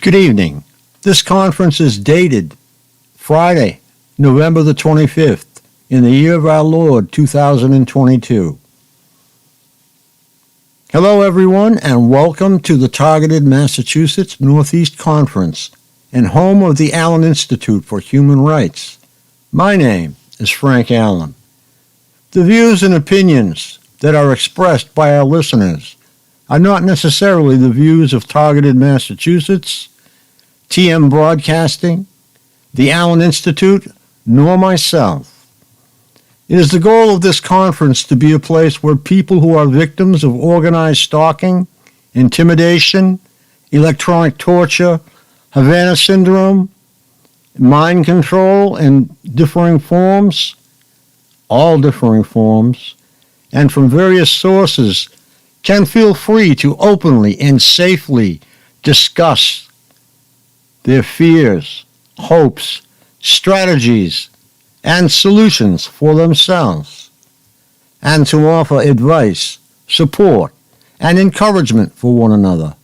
Good evening. This conference is dated Friday, November the 25th, in the year of our Lord, 2022. Hello, everyone, and welcome to the Targeted Massachusetts Northeast Conference and home of the Allen Institute for Human Rights. My name is Frank Allen. The views and opinions that are expressed by our listeners are not necessarily the views of Targeted Massachusetts, TM Broadcasting, the Allen Institute, nor myself. It is the goal of this conference to be a place where people who are victims of organized stalking, intimidation, electronic torture, Havana syndrome, mind control in differing forms, all differing forms, and from various sources, can feel free to openly and safely discuss their fears, hopes, strategies, and solutions for themselves, and to offer advice, support, and encouragement for one another.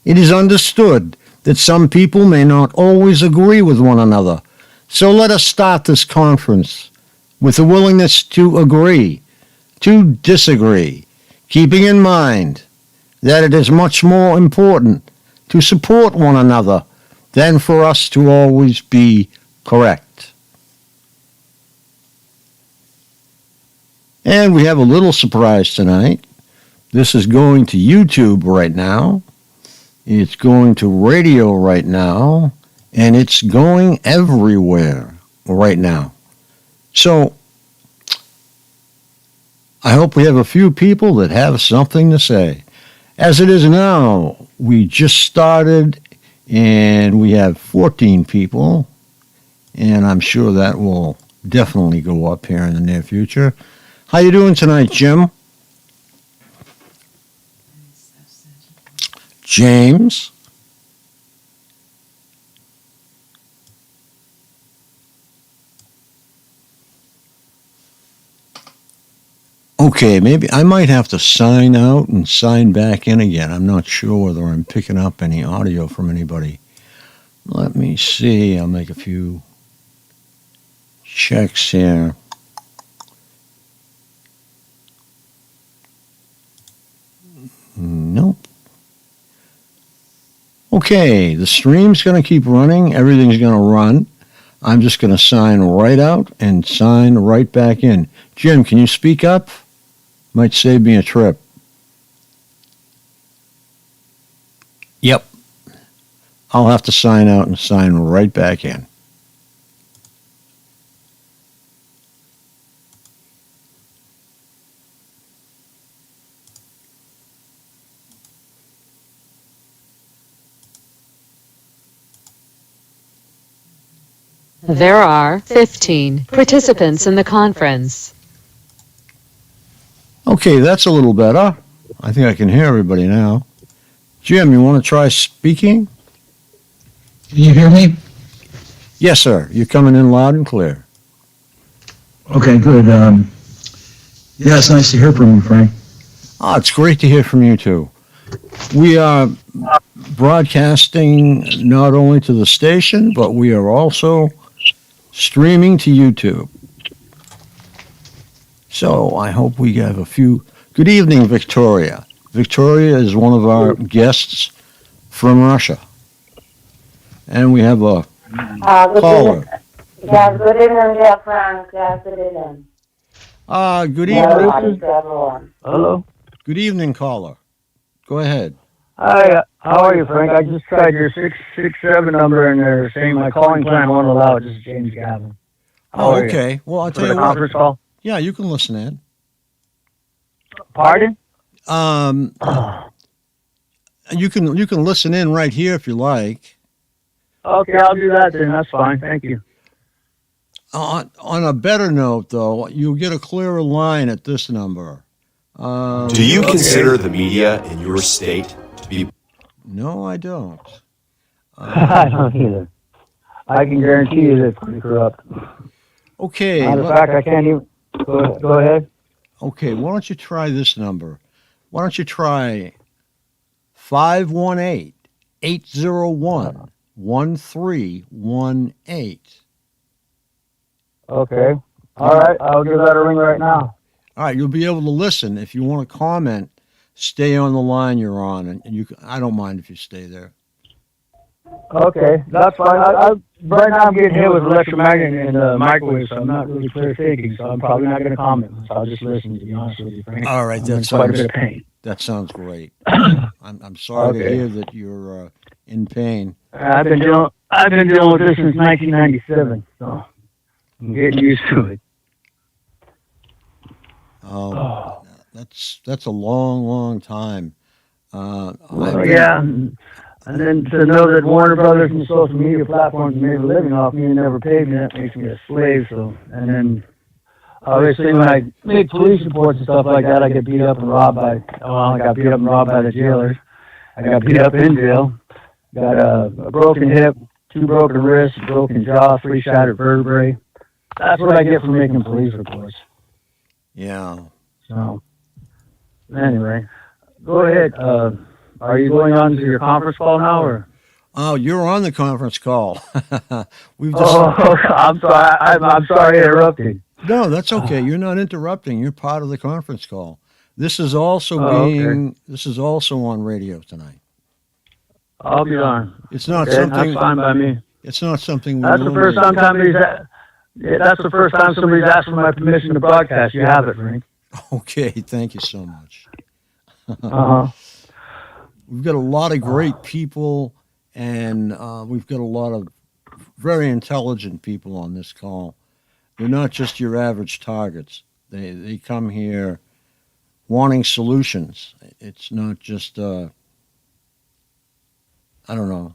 It is understood that some people may not always agree with one another, so let us start this conference with a willingness to agree, to disagree, keeping in mind that it is much more important to support one another than for us to always be correct. And we have a little surprise tonight. This is going to YouTube right now. It's going to radio right now. And it's going everywhere right now. So, I hope we have a few people that have something to say. As it is now, we just started and we have 14 people, and I'm sure that will definitely go up here in the near future. How you doing tonight, Jim? James? Okay, maybe I might have to sign out and sign back in again. I'm not sure whether I'm picking up any audio from anybody. Let me see. I'll make a few checks here. Nope. Okay, the stream's going to keep running. Everything's going to run. I'm just going to sign right out and sign right back in. Jim, can you speak up? Might save me a trip. Yep. I'll have to sign out and sign right back in. There are 15 participants in the conference. Okay, that's a little better. I think I can hear everybody now. Jim, you want to try speaking? Can you hear me? Yes, sir. You're coming in loud and clear. Okay, good. Yeah, it's nice to hear from you, Frank. Oh, it's great to hear from you, too. We are broadcasting not only to the station, but we are also streaming to YouTube. So I hope we have a few. Good evening, Victoria. Victoria is one of our guests from Russia. And we have a caller. Yes, good evening, dear Frank. Yes, good evening. Good evening. Hello. Good evening, caller. Go ahead. Hi, how are you, Frank? I just tried your 667 number and they're saying my calling plan won't allow it. This is James Gavin. Oh, okay. Well, I'll tell you what. Conference call? Yeah, you can listen in. Pardon? You can listen in right here if you like. Okay, I'll do that then. That's fine. Thank you. On a better note, though, you'll get a clearer line at this number. Do you consider the media in your state to be... No, I don't. I don't either. I can guarantee you that it's pretty corrupt. Okay. Matter of fact, I can't even... Go ahead. Okay, why don't you try this number? Why don't you try 518 801-1318. Okay. All right. I'll give that a ring right now. All right, you'll be able to listen. If you want to comment, stay on the line you're on, and I don't mind if you stay there. Okay, that's fine. Right now I'm getting hit with electromagnet and microwave, so I'm not really clear thinking, so I'm probably not going to comment. So I'll just listen, to be honest with you, Frank. All right, I'm in quite a bit of pain. That sounds great. I'm sorry to hear that you're in pain. I've been dealing with this since 1997, so I'm getting used to it. That's a long, long time. Yeah, and then to know that Warner Brothers and social media platforms made a living off me and never paid me, that makes me a slave. So, and then obviously when I make police reports and stuff like that, I get beat up and robbed by. I got beat up and robbed by the jailers. I got beat up in jail. Got a broken hip, 2 broken wrists, broken jaw, 3 shattered vertebrae. That's what I get for making police reports. Yeah. So, anyway, go ahead. Are you going on to your conference call now, or? Oh, you're on the conference call. I'm sorry. I'm sorry I interrupted. No, that's okay. You're not interrupting. You're part of the conference call. This is also This is also on radio tonight. I'll be darned. It's not okay, something. That's fine by me. It's not something. That's the first time that's the first time somebody's asked for my permission to broadcast. You have it, Frank. Okay, thank you so much. Uh-huh. We've got a lot of great people, and we've got a lot of very intelligent people on this call. They're not just your average targets. They come here wanting solutions. It's not just, I don't know.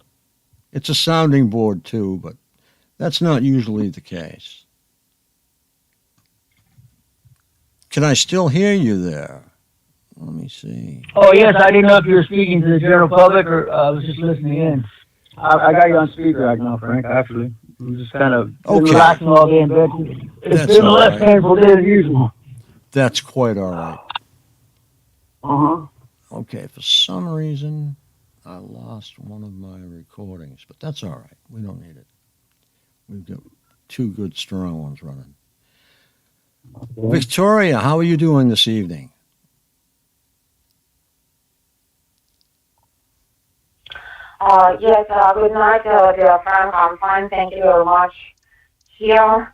It's a sounding board, too, but that's not usually the case. Can I still hear you there? Let me see. Oh, yes, I didn't know if you were speaking to the general public or I was just listening in. I got you on speaker right now, Frank, actually. I'm just kind of relaxing all day in bed. It's been a less painful day than usual. That's quite all right. Uh-huh. Okay, for some reason, I lost one of my recordings, but that's all right. We don't need it. We've got 2 good, strong ones running. Okay. Victoria, how are you doing this evening? Yes, good night, dear Frank. I'm fine, thank you very much. Here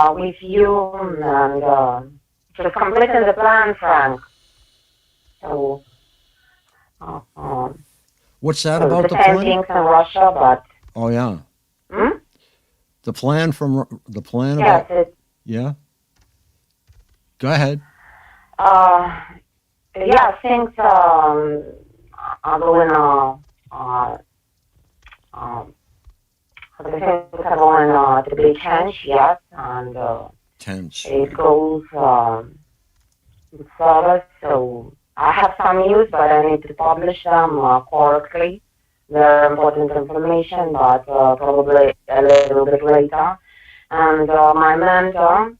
with you and just completing the plan, Frank. So, what's that about the plan? Things in Russia, but. Oh yeah. Hmm? The plan Yes, about. Yeah. Go ahead. Yeah, things are going to be tense, yes, and tense. It goes further. So I have some news, but I need to publish them correctly. They're important information, but probably a little bit later. And my mentor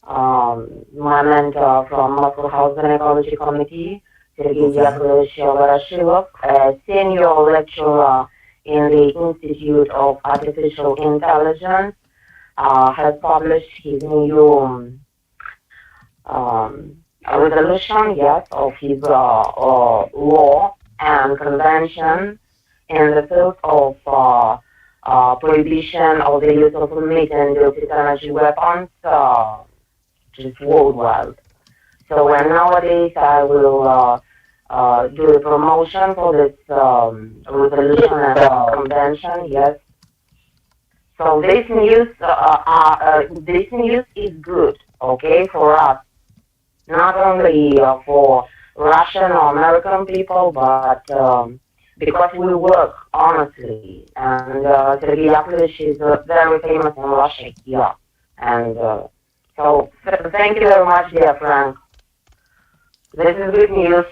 from Moscow House Gynecology Committee, Sergei Yakovlevich, a senior lecturer in the Institute of Artificial Intelligence, has published his new resolution, yes, of his law and convention in the field of prohibition of the use of lethal and directed energy weapons, just worldwide. So nowadays I will do the promotion for this resolution and convention, yes. So this news is good, okay, for us, not only for Russian or American people, but because we work honestly, and Sergei Yakovlevich is very famous in Russia here, and so thank you very much, dear Frank. This is good news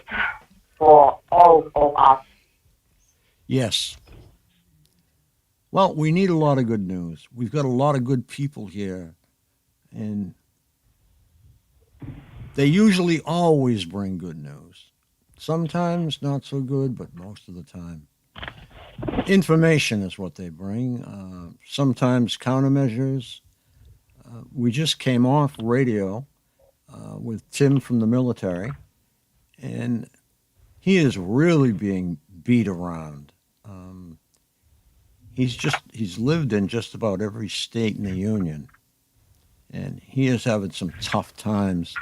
for all of us. Yes. Well, we need a lot of good news. We've got a lot of good people here, and they usually always bring good news. Sometimes not so good, but most of the time. Information is what they bring. Sometimes countermeasures. We just came off radio with Tim from the military, and he is really being beat around. He's lived in just about every state in the union, and he is having some tough times.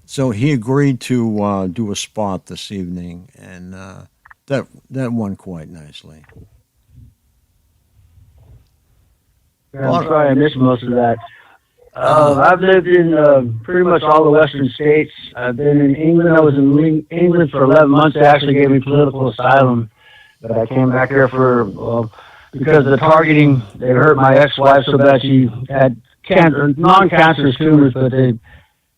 So he agreed to do a spot this evening, and that went quite nicely. Yeah, I'm sorry I missed most of that. I've lived in pretty much all the western states. I've been in England. I was in England for 11 months. They actually gave me political asylum. But I came back here because of the targeting. They hurt my ex-wife so bad she had non-cancerous tumors, but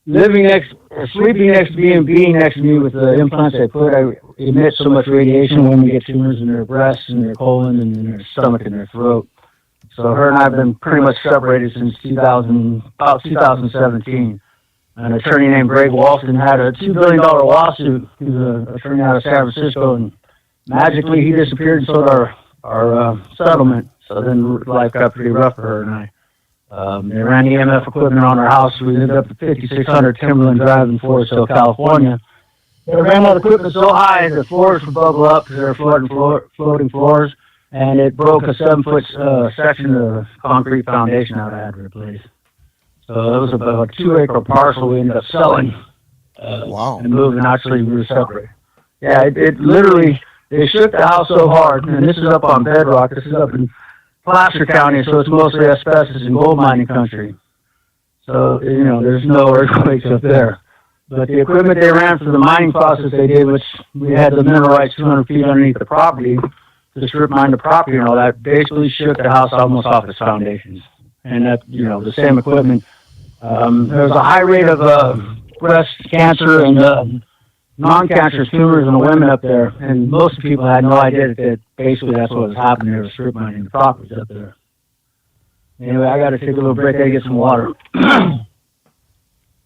sleeping next to me and being next to me with the implants they put, I emit so much radiation when we get tumors in their breasts and their colon and in their stomach and their throat. So her and I have been pretty much separated since about 2017. An attorney named Greg Walton had a $2 billion lawsuit. He's an attorney out of San Francisco, and magically he disappeared and so did our settlement. So then life got pretty rough for her and I. They ran EMF equipment on our house. We ended up at 5600 Timberland Drive in Forest Hill, California. They ran all the equipment so high the floors would bubble up because they're floating floors, and it broke a 7-foot section of concrete foundation out I had to replace. So it was about a 2-acre parcel we ended up selling. Wow. And moving. Actually, we were separate. Yeah, it literally, they shook the house so hard, and this is up on bedrock. This is up in Placer County, so it's mostly asbestos and gold mining country. So, there's no earthquakes up there. But the equipment they ran for the mining process they did, which we had the mineral rights 200 feet underneath the property, to strip mine the property and all that, basically shook the house almost off its foundations. And that, the same equipment. There was a high rate of breast cancer and non-cancerous tumors in the women up there, and most people had no idea that basically that's what was happening. They were strip mining the properties up there. Anyway, I got to take a little break. I got to get some water.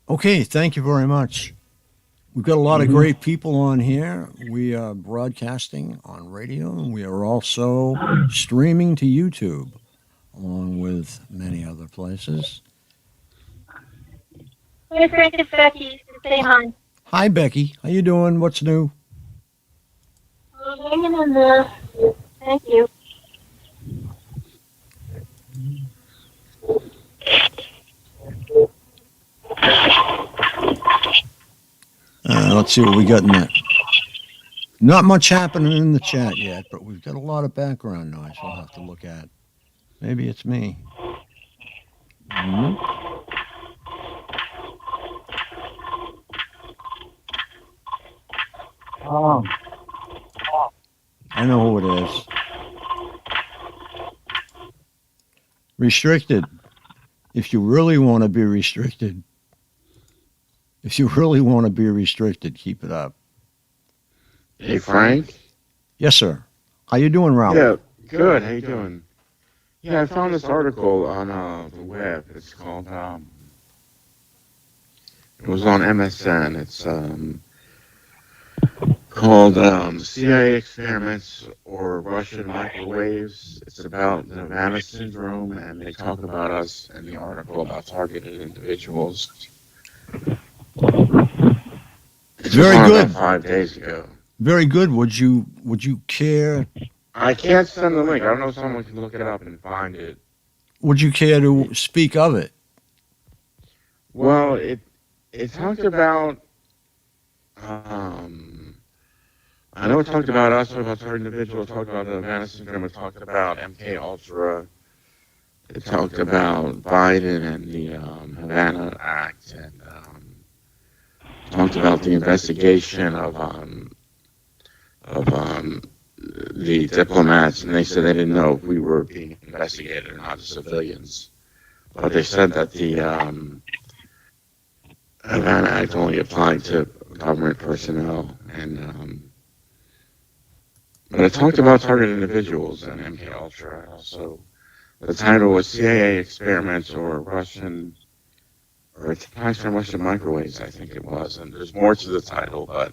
Okay, thank you very much. We've got a lot of great people on here. We are broadcasting on radio, and we are also streaming to YouTube, along with many other places. Hey, Frank, it's Becky. Say hi. Hi, Becky. How you doing? What's new? Hanging in there. Thank you. Let's see what we got in there. Not much happening in the chat yet, but we've got a lot of background noise we'll have to look at. Maybe it's me. I know who it is. Restricted. If you really want to be restricted, keep it up. Hey, Frank. Yes, sir. How you doing, Ralph? Yeah, good. How you doing? Yeah, I found this article on the web. It's called, it was on MSN. It's called CIA Experiments or Russian Microwaves. It's about the Havana Syndrome, and they talk about us in the article about targeted individuals. It's very good. 5 days ago. Very good. Would you care? I can't send the link. I don't know if someone can look it up and find it. Would you care to speak of it? Well, it talked about. I know it talked about us, talked about certain individuals, talked about the Havana Syndrome, it talked about MK Ultra, it talked about Biden and the Havana Act, and talked about the investigation of the diplomats, and they said they didn't know if we were being investigated or not as civilians, but they said that the Havana Act only applied to government personnel, and but I talked about targeted individuals and MK Ultra. Also, the title was CIA Experiments or Attacks from Russian Microwaves, I think it was. And there's more to the title, but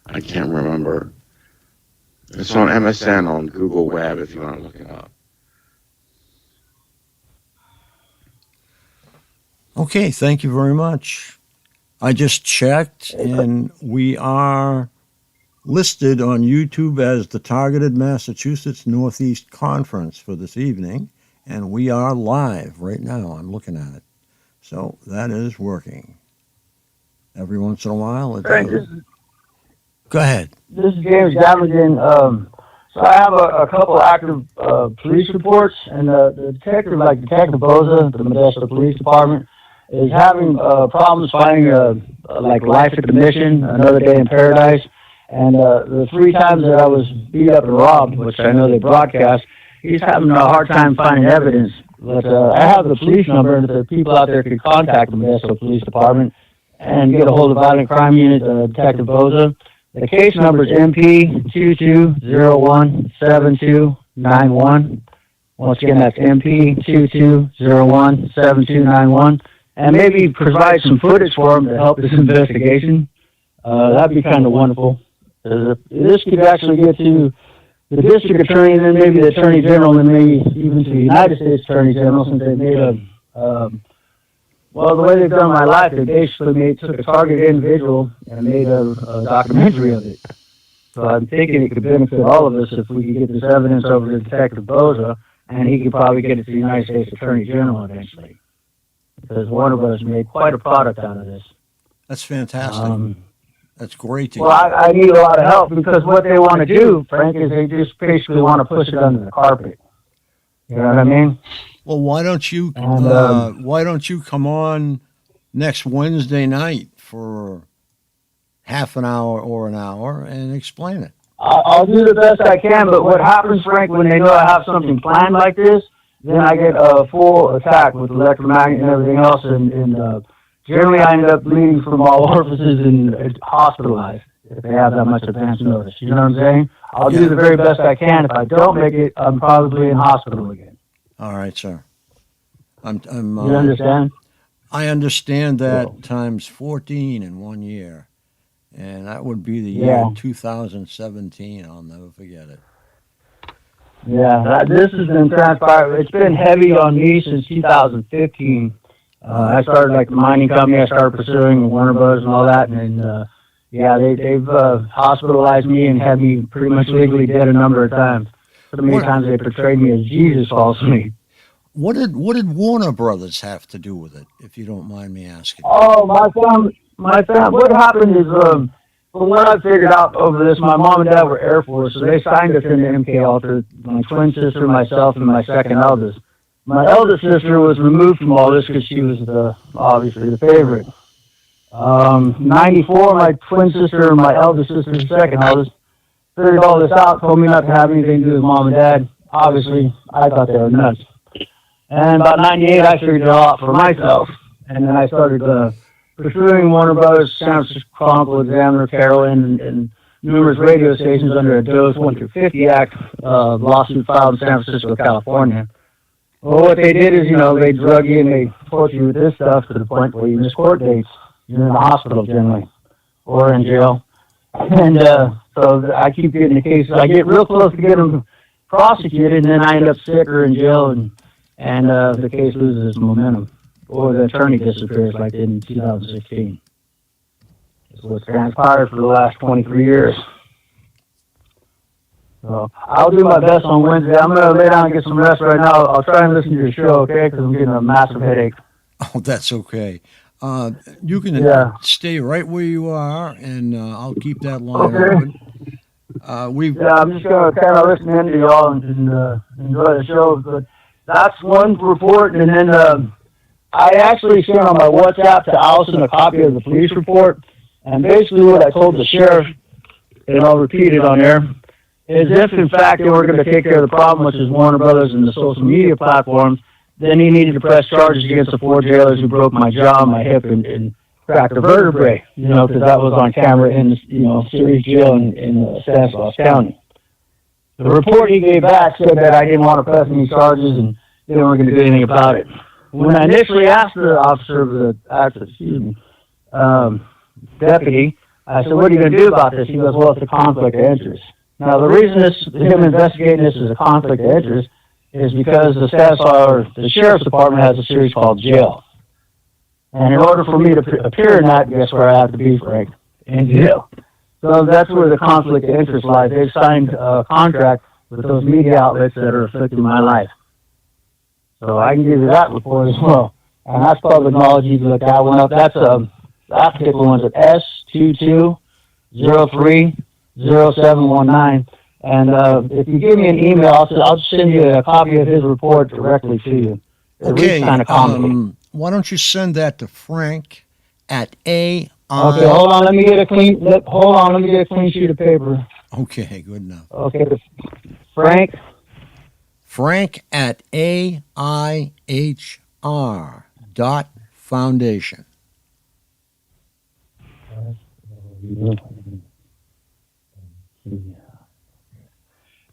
I can't remember. It's on MSN on Google Web if you want to look it up. Okay, thank you very much. I just checked, and we are listed on YouTube as the Targeted Massachusetts Northeast Conference for this evening, and we are live right now. I'm looking at it. So that is working. Every once in a while, it does. Go ahead. This is James Gavin. So I have a couple active police reports, and the detective, like Detective Boza, the Modesto Police Department, is having problems finding like Life at the Mission, Another Day in Paradise, and the 3 times that I was beat up and robbed, which I know they broadcast, he's having a hard time finding evidence. But I have the police number, and if the people out there could contact the Modesto Police Department and get a hold of Violent Crime Unit, Detective Boza. The case number is MP22017291. Once again, that's MP22017291. And maybe provide some footage for them to help this investigation. That'd be kind of wonderful. This could actually get to the district attorney, and then maybe the attorney general, and maybe even to the United States Attorney General, since they made well, the way they've done my life, they basically took a targeted individual and made a documentary of it. So I'm thinking it could benefit all of us if we could get this evidence over to Detective Boza, and he could probably get it to the United States Attorney General eventually. Because Warner Brothers made quite a product out of this. That's fantastic. That's great to hear. Well, I need a lot of help, because what they want to do, Frank, is they just basically want to push it under the carpet. You know what I mean? Well, why don't you come on next Wednesday night for half an hour or an hour and explain it? I'll do the best I can, but what happens, Frank, when they know I have something planned like this, then I get a full attack with electromagnet and everything else, and generally I end up bleeding from all orifices and hospitalized if they have that much advance notice. You know what I'm saying? I'll do the very best I can. If I don't make it, I'm probably in hospital again. All right, sir. You understand? I understand that times 14 in 1 year, and that would be the year 2017. I'll never forget it. Yeah, this has been transpired. It's been heavy on me since 2015. I started like the mining company. I started pursuing Warner Brothers and all that, and they've hospitalized me and had me pretty much legally dead a number of times. So many times they portrayed me as Jesus falsely. What did Warner Brothers have to do with it, if you don't mind me asking? Oh, my family. What happened is, from what I figured out over this, my mom and dad were Air Force, so they signed us into MK Ultra. My twin sister, myself, and my second eldest. My eldest sister was removed from all this because she was obviously the favorite. 94, my twin sister and my eldest sister's second eldest figured all this out, told me not to have anything to do with mom and dad. Obviously, I thought they were nuts. And about 98, I figured it all out for myself. And then I started pursuing Warner Brothers, San Francisco Chronicle, Examiner, Carolyn, and numerous radio stations under a DOS 1 through 50 Act lawsuit filed in San Francisco, California. Well, what they did is, they drug you and they torture you with this stuff to the point where you miss court dates. You're in the hospital generally, or in jail. And so I keep getting the cases. I get real close to getting them prosecuted, and then I end up sick or in jail, and the case loses its momentum. Or the attorney disappears like in 2016. It's what's transpired for the last 23 years. So I'll do my best on Wednesday. I'm going to lay down and get some rest right now. I'll try and listen to your show, okay? Because I'm getting a massive headache. Oh, that's okay. You can stay right where you are, and I'll keep that line open. I'm just going to kind of listen in to y'all and enjoy the show. But that's one report, and then I actually sent on my WhatsApp to Allison a copy of the police report, and basically what I told the sheriff, and I'll repeat it on air, is if in fact they were going to take care of the problem, which is Warner Brothers and the social media platforms, then he needed to press charges against the 4 jailers who broke my jaw, my hip, and cracked a vertebrae, because that was on camera in, Ceres Jail in Stanislaus County. The report he gave back said that I didn't want to press any charges and they weren't going to do anything about it. When I initially asked the deputy, I said, what are you going to do about this? He goes, well, it's a conflict of interest. Now, the reason him investigating this as a conflict of interest is because the sheriff's department has a series called Jail. And in order for me to appear in that, guess where I have to be, Frank? In jail. So that's where the conflict of interest lies. They've signed a contract with those media outlets that are affecting my life. So I can give you that report as well. And that's public knowledge. You can look that one up. That's that particular one's at S22030719. And if you give me an email, I'll send you a copy of his report directly to you. Okay. Kind of why don't you send that to Frank at AI? Okay, hold on. Let me get a clean sheet of paper. Okay, good enough. Okay, Frank. Frank at AIHR.Foundation.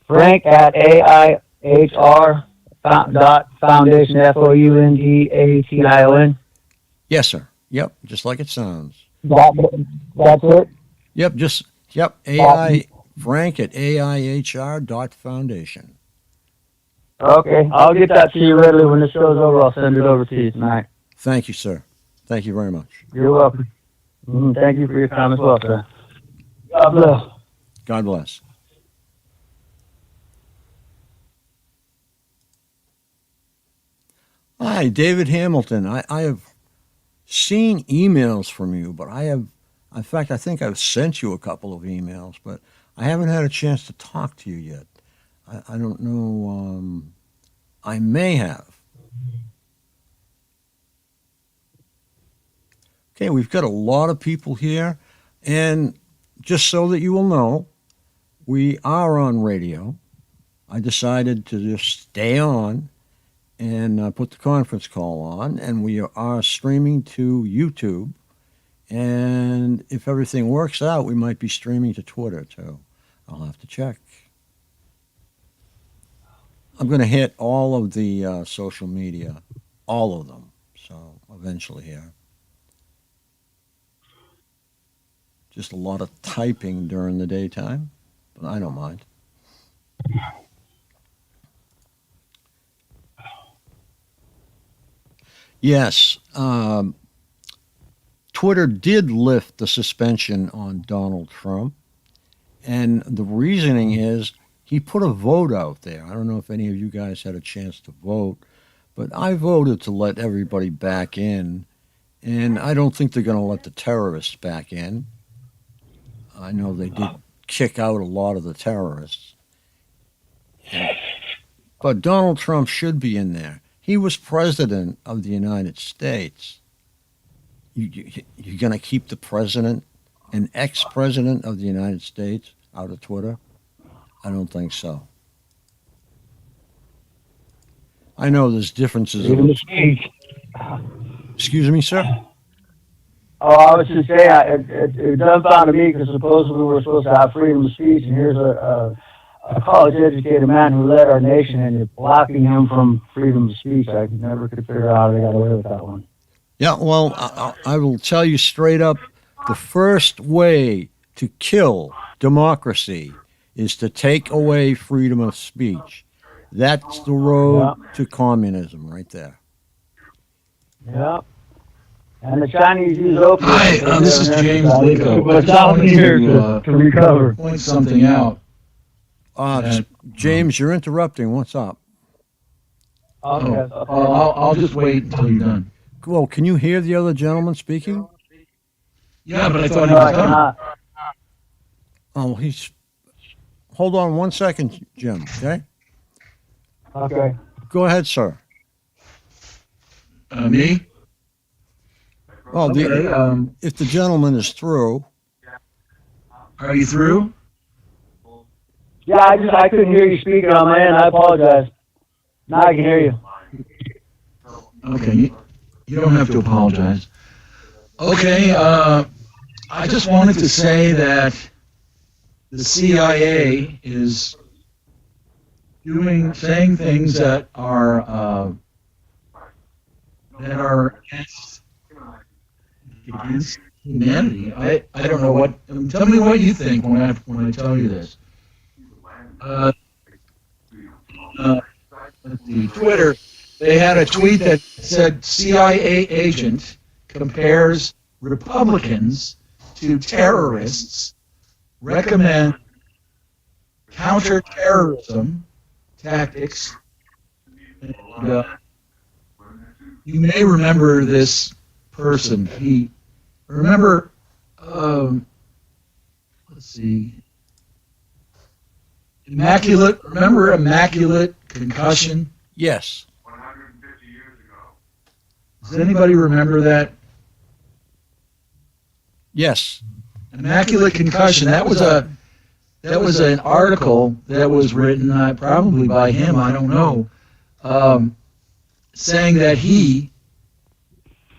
Frank at AIHR.Foundation, FOUNDATION. Yes, sir. Yep, just like it sounds. That's it? Yep, Frank at AIHR.Foundation. Okay, I'll get that to you readily when this show's over. I'll send it over to you tonight. Thank you, sir. Thank you very much. You're welcome. Thank you for your time as well, sir. God bless. God bless. Hi, David Hamilton. I have seen emails from you, but in fact, I think I've sent you a couple of emails, but I haven't had a chance to talk to you yet. I don't know. I may have. Okay, we've got a lot of people here, and just so that you will know, we are on radio. I decided to just stay on and put the conference call on, and we are streaming to YouTube. And if everything works out, we might be streaming to Twitter too. I'll have to check. I'm going to hit all of the social media, all of them, so eventually here. Just a lot of typing during the daytime, but I don't mind. Yes, Twitter did lift the suspension on Donald Trump, and the reasoning is he put a vote out there. I don't know if any of you guys had a chance to vote, but I voted to let everybody back in, and I don't think they're going to let the terrorists back in. I know they did kick out a lot of the terrorists. But Donald Trump should be in there. He was president of the United States. You're going to keep the president, an ex-president of the United States, out of Twitter? I don't think so. I know there's differences. Excuse me, sir? Oh, I was just saying, it dumbfounded me because supposedly we're supposed to have freedom of speech, and here's a college-educated man who led our nation, and you're blocking him from freedom of speech. I never could figure out how they got away with that one. Yeah, well, I will tell you straight up, the first way to kill democracy is to take away freedom of speech. That's the road to communism right there. Yeah. And the Chinese use opium. Hi, this is James Lico. But down here to recover. Point something out. James, you're interrupting. What's up? Okay. I'll just wait until you're done. Well, can you hear the other gentleman speaking? Yeah, but I thought he was done. Oh, Hold on 1 second, Jim, okay? Okay. Go ahead, sir. Me? Well, if the gentleman is through. Are you through? Yeah, I couldn't hear you speaking on my end. I apologize. Now I can hear you. Okay, you don't have to apologize. Okay, I just wanted to say that the CIA is saying things that are against humanity. I don't know what. Tell me what you think when I tell you this. uh, let's see, Twitter, they had a tweet that said CIA agent compares Republicans to terrorists, recommend counterterrorism tactics. And, you may remember this person. Remember, let's see, remember Immaculate Concussion? Yes. Does anybody remember that? Yes. Immaculate Concussion. That was an article that was written probably by him. I don't know, saying that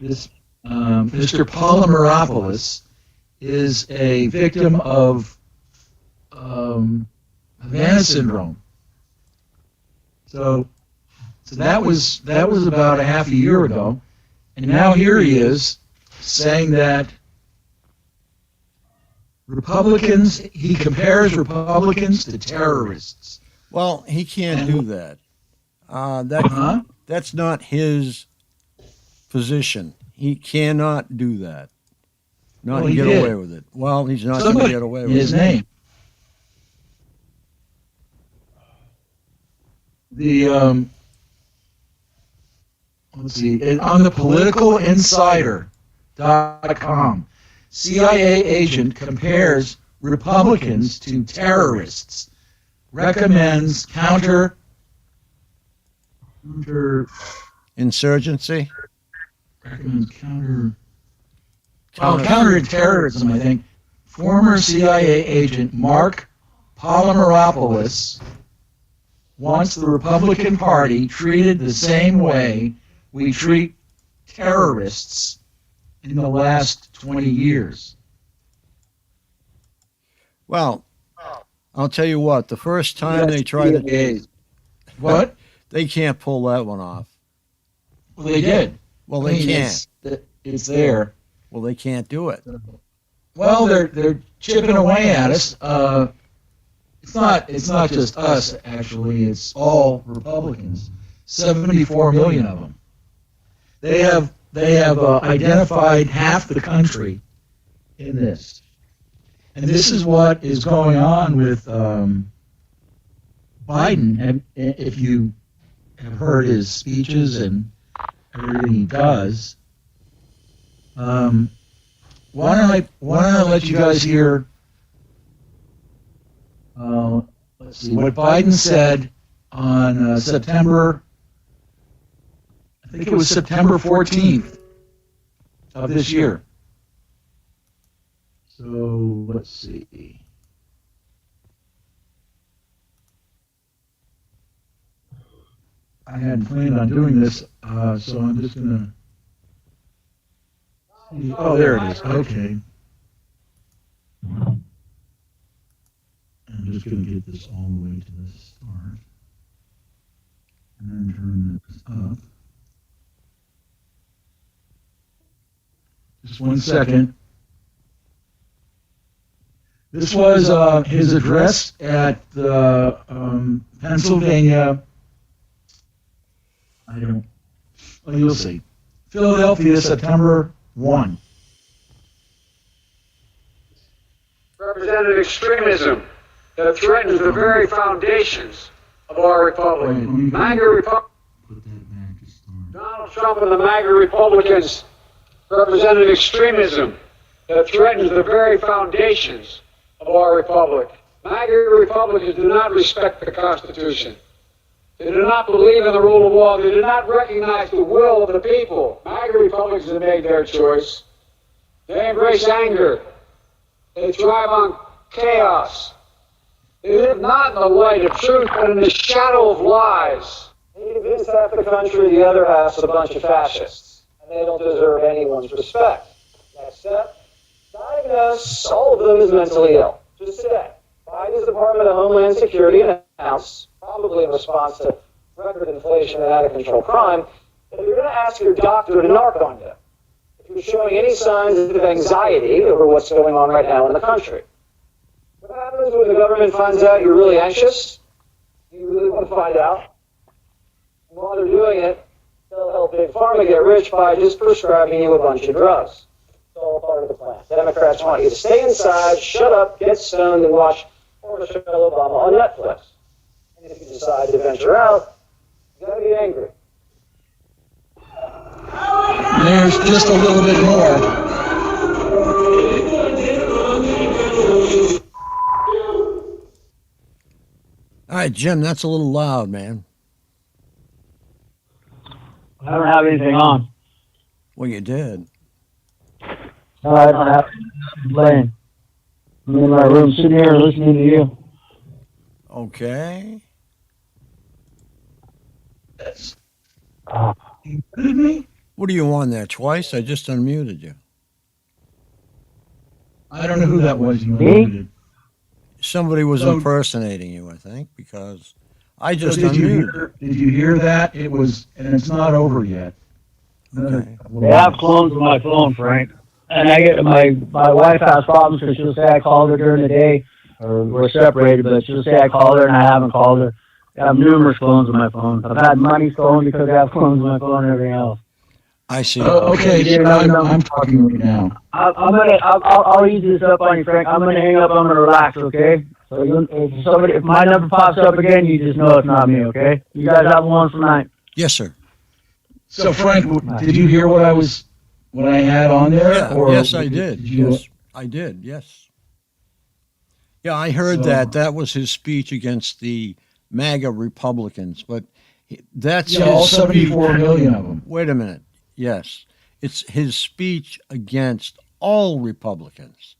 this Mr. Polymeropoulos, is a victim of Havana syndrome. So that was about a half a year ago, and now here he is saying that he compares Republicans to terrorists. Well, he can't do that. That's not his position. He cannot do that. Not get away with it. Well, he's not going to get away with his it. name. Let's see, on the politicalinsider.com, CIA agent compares Republicans to terrorists, recommends Insurgency? Counterterrorism, I think. Former CIA agent Mark Polymeropoulos wants the Republican Party treated the same way we treat terrorists in the last 20 years. Well, I'll tell you what, the first time they tried to... What? They can't pull that one off. Well, they did. Well, they can't. It's there. Well, they can't do it. Well, they're chipping away at us. It's not just us, actually. It's all Republicans. 74 million of them. They have identified half the country in this, and this is what is going on with Biden. If you have heard his speeches and everything he does, why don't I let you guys hear? Let's see what Biden said on September 14th of this year. So let's see. I hadn't planned on doing this, so I'm just gonna. Oh, there it is. Okay. I'm just going to get this all the way to the start. And then turn this up. Just 1 second. This was his address at the Pennsylvania, you'll see. Philadelphia, September 1. Represented extremism that threatens the very foundations of our republic. Donald Trump and the MAGA Republicans represented extremism that threatens the very foundations of our republic. MAGA Republicans do not respect the Constitution. They do not believe in the rule of law. They do not recognize the will of the people. MAGA Republicans have made their choice. They embrace anger. They thrive on chaos. They live not in the light of truth, but in the shadow of lies. They convince half the country the other half's a bunch of fascists, and they don't deserve anyone's respect. Next step, diagnose all of them as mentally ill. Just today, Biden's Department of Homeland Security announced, probably in response to record inflation and out-of-control crime, that you're going to ask your doctor to narc on you if you're showing any signs of anxiety over what's going on right now in the country. What happens when the government finds out you're really anxious? You really want to find out? And while they're doing it, they'll help Big Pharma get rich by just prescribing you a bunch of drugs. It's all part of the plan. Democrats want you to stay inside, shut up, get stoned, and watch Michelle Obama on Netflix. And if you decide to venture out, you gotta be angry. There's just a little bit more. All right, Jim, that's a little loud, man. I don't have anything on. Well, you did. No, I don't have anything playing. I'm in my room sitting here listening to you. Okay. You muted me? What are you on there, twice? I just unmuted you. I don't know who that was you Me? unmuted. Somebody was So- impersonating you, I think, because I just So unmuted. did you hear that? It was, and it's not over yet. Okay. They have clones of my phone, Frank. And I get my wife has problems because she'll say I called her during the day, or we're separated, but she'll say I called her and I haven't called her. I have numerous clones of my phone. I've had money stolen because I have clones of my phone and everything else. I see. Okay, so I'm talking right now. I'll ease this up on you, Frank. I'm gonna hang up. I'm gonna relax, okay? So if my number pops up again, you just know it's not me, okay? You guys have one for night. Yes, sir. So Frank, did you hear what I had on there? Yeah, or yes, I did. you- Yes, I did. Yes. Yeah, I heard So- that. That was his speech against the MAGA Republicans, but that's Yeah, all his 74 speech. million of them. Wait a minute. Yes, it's his speech against all Republicans.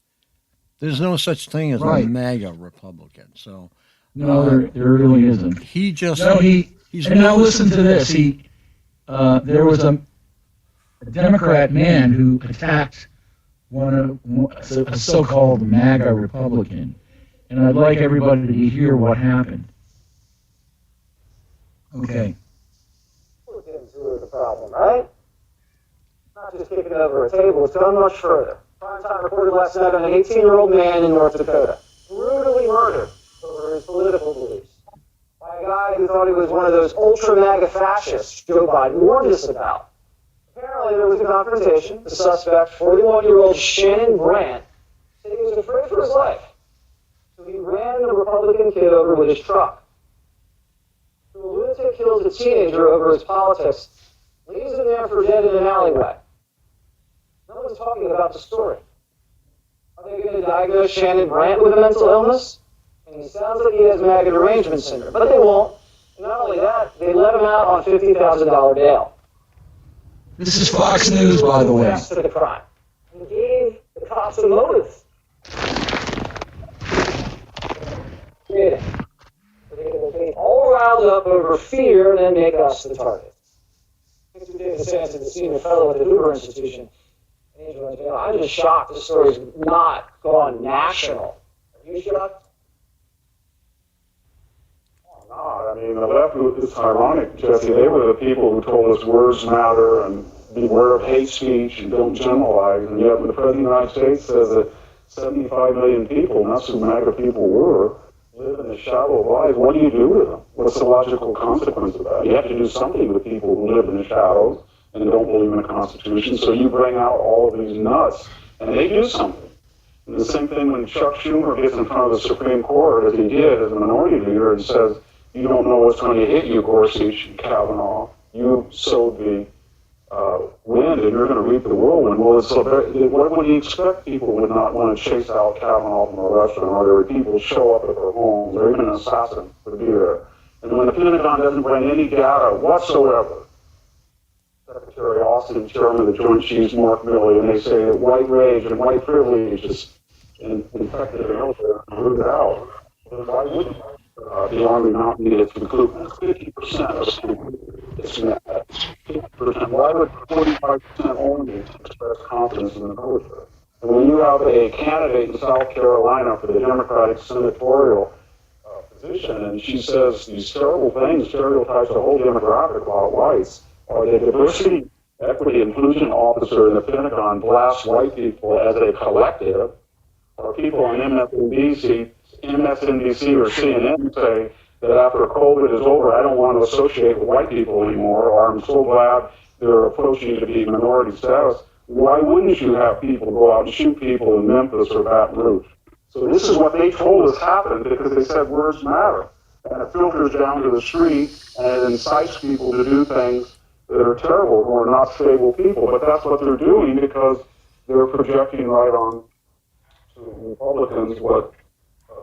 There's no such thing as Right. a MAGA Republican. So No, there really isn't. he just No, he's and now listen to this. There was a Democrat man who attacked a so-called MAGA Republican, and I'd like everybody to hear what happened. Okay. Republicans who are the problem, right? Not just kicking over a table, it's gone much further. Primetime reported last night on an 18-year-old man in North Dakota, brutally murdered over his political beliefs by a guy who thought he was one of those ultra-MAGA fascists Joe Biden warned us about. Apparently there was a confrontation. The suspect, 41-year-old Shannon Brandt, said he was afraid for his life. So he ran the Republican kid over with his truck. The lunatic kills a teenager over his politics, leaves him there for dead in an alleyway. No one's talking about the story. Are they going to diagnose Shannon Brandt with a mental illness? And he sounds like he has MAGA derangement syndrome, but they won't. And not only that, they let him out on $50,000 bail. This is Fox News, by the way. Confessed to the crime and gave the cops a motive. Creating. They get all riled up over fear and then make us the target. Thanks to David Sanson, the senior fellow at the Hoover Institution. And he's like, I'm just shocked this story's not gone national. Are you shocked? I mean, the left, it's ironic, Jesse, they were the people who told us words matter and beware of hate speech and don't generalize, and yet when the President of the United States says that 75 million people, and that's who MAGA people were, live in the shadow of lies, what do you do with them? What's the logical consequence of that? You have to do something with people who live in the shadows and don't believe in the Constitution, so you bring out all of these nuts, and they do something. And the same thing when Chuck Schumer gets in front of the Supreme Court, as he did as a minority leader, and says, you don't know what's going to hit you, Gorsuch and Kavanaugh. You sowed the wind, and you're going to reap the whirlwind. Well, what would he expect people would not want to chase out Kavanaugh from a restaurant, or there would people show up at their homes, or even an assassin would be there. And when the Pentagon doesn't bring any data whatsoever, Secretary Austin, Chairman of the Joint Chiefs, Mark Milley, and they say that white rage and white privilege is infected the military and root it out. Well, why wouldn't the Army not need its recruitment? 50% of it's net. 50%. Why would 45% only express confidence in the military? And when you have a candidate in South Carolina for the Democratic senatorial position, and she says these terrible things, stereotypes the whole demographic about whites, or the diversity, equity, inclusion officer in the Pentagon blasts white people as a collective, people on MSNBC or CNN say that after COVID is over, I don't want to associate with white people anymore, or I'm so glad they're approaching to be minority status. Why wouldn't you have people go out and shoot people in Memphis or Baton Rouge? So this is what they told us happened because they said words matter. And it filters down to the street and it incites people to do things that are terrible, who are not stable people. But that's what they're doing because they're projecting right on to Republicans what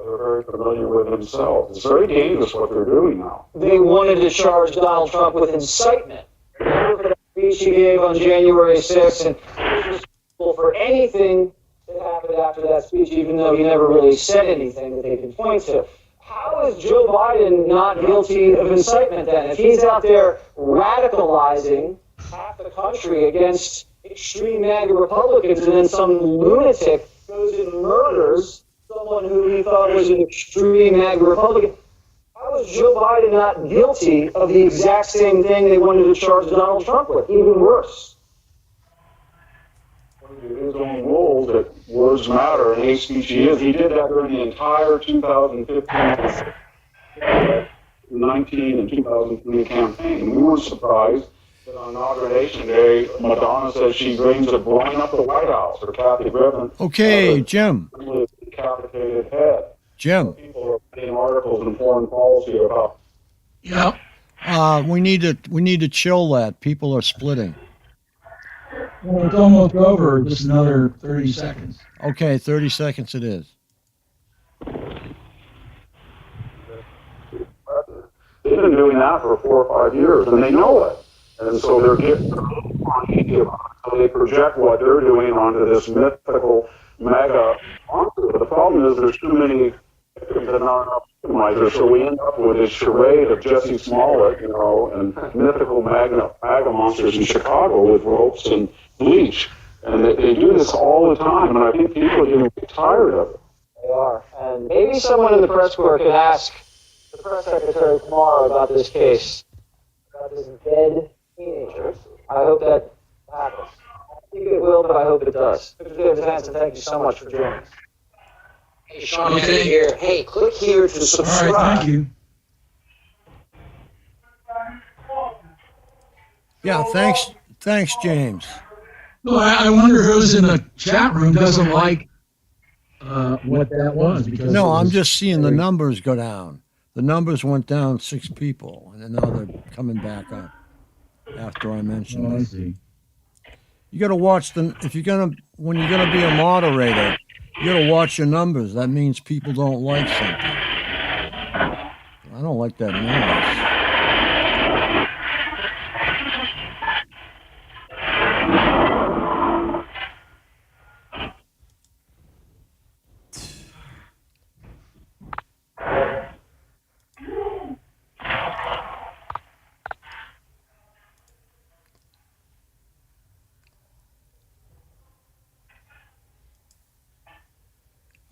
they're very familiar with themselves. It's very dangerous what they're doing now. They wanted to charge Donald Trump with incitement. Remember that speech he gave on January 6th, and he was responsible for anything that happened after that speech, even though he never really said anything that they could point to. How is Joe Biden not guilty of incitement then? If he's out there radicalizing half the country against extreme MAGA Republicans, and then some lunatic goes and murders someone who he thought was an extreme MAGA Republican, how is Joe Biden not guilty of the exact same thing they wanted to charge Donald Trump with, even worse? His own rules that words matter and hate speech is. He did that during the entire 2015, 19, and 2020 campaign. We were surprised that on Inauguration Day, Madonna says she dreams of blowing up the White House, or Kathy Griffin. Okay, Jim. Decapitated head. Jim. People are writing articles in Foreign Policy about. Yep. We need to chill that. People are splitting. Well, it's almost over. Just another 30 seconds. Okay, 30 seconds it is. They've been doing that for 4 or 5 years, and they know it. And so they're getting uneasy about it. So they project what they're doing onto this mythical mega monster. But the problem is there's too many victims and not enough victimizers. So we end up with this charade of Jesse Smollett, and mythical MAGA monsters in Chicago with ropes and bleach. And they do this all the time, and I think people are getting tired of it. They are. And maybe someone in the press corps could ask the press secretary tomorrow about this case, about this dead teenager. I hope that happens. I think it will, but I hope it does. Mr. Hanson, thank you so much for joining us. Hey, Sean, Okay. here. Hey, click here to subscribe. All right, thank you. Yeah, thanks, James. Well, I wonder who's in the chat room doesn't like what that was. Because No, I'm just seeing the numbers go down. The numbers went down 6 people, and now they're coming back up after I mentioned Oh, I it. see. You got to watch when you're gonna be a moderator, you got to watch your numbers. That means people don't like something. I don't like that noise.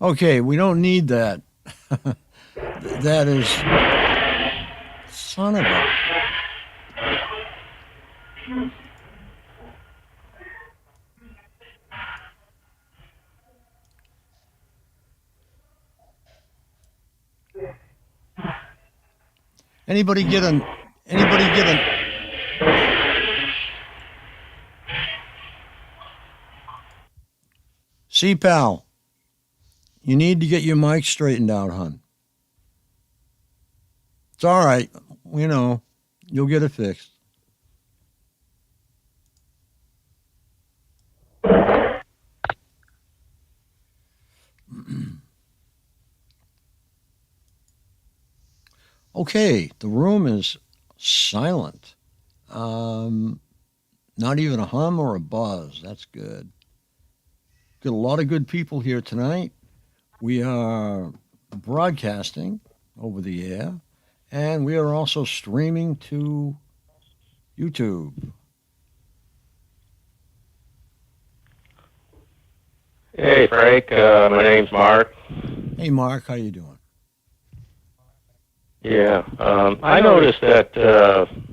Okay, we don't need that. That is son of a. Anybody get an? See, pal, you need to get your mic straightened out, hon. It's all right. You'll get it fixed. Okay, the room is silent. Not even a hum or a buzz. That's good. Got a lot of good people here tonight. We are broadcasting over the air, and we are also streaming to YouTube. Hey, Frank. My name's Mark. Hey, Mark. How you doing? Yeah. I noticed that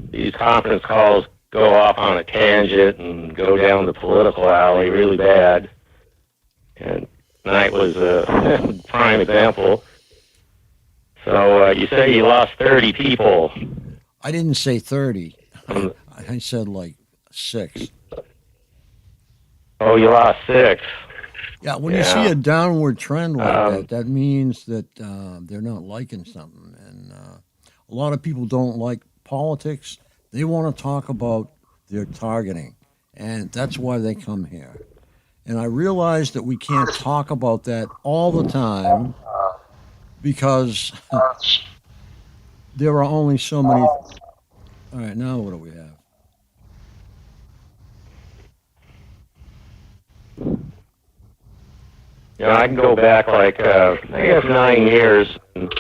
these conference calls go off on a tangent and go down the political alley really bad. And night was a prime example. So you say you lost 30 people. I didn't say 30. I said like 6. Oh, you lost 6. Yeah, when you see a downward trend like that, that means that they're not liking something. And a lot of people don't like politics. They want to talk about their targeting, and that's why they come here. And I realize that we can't talk about that all the time because there are only so many. All right, now what do we have? You know, I can go back like, I guess 9 years. And,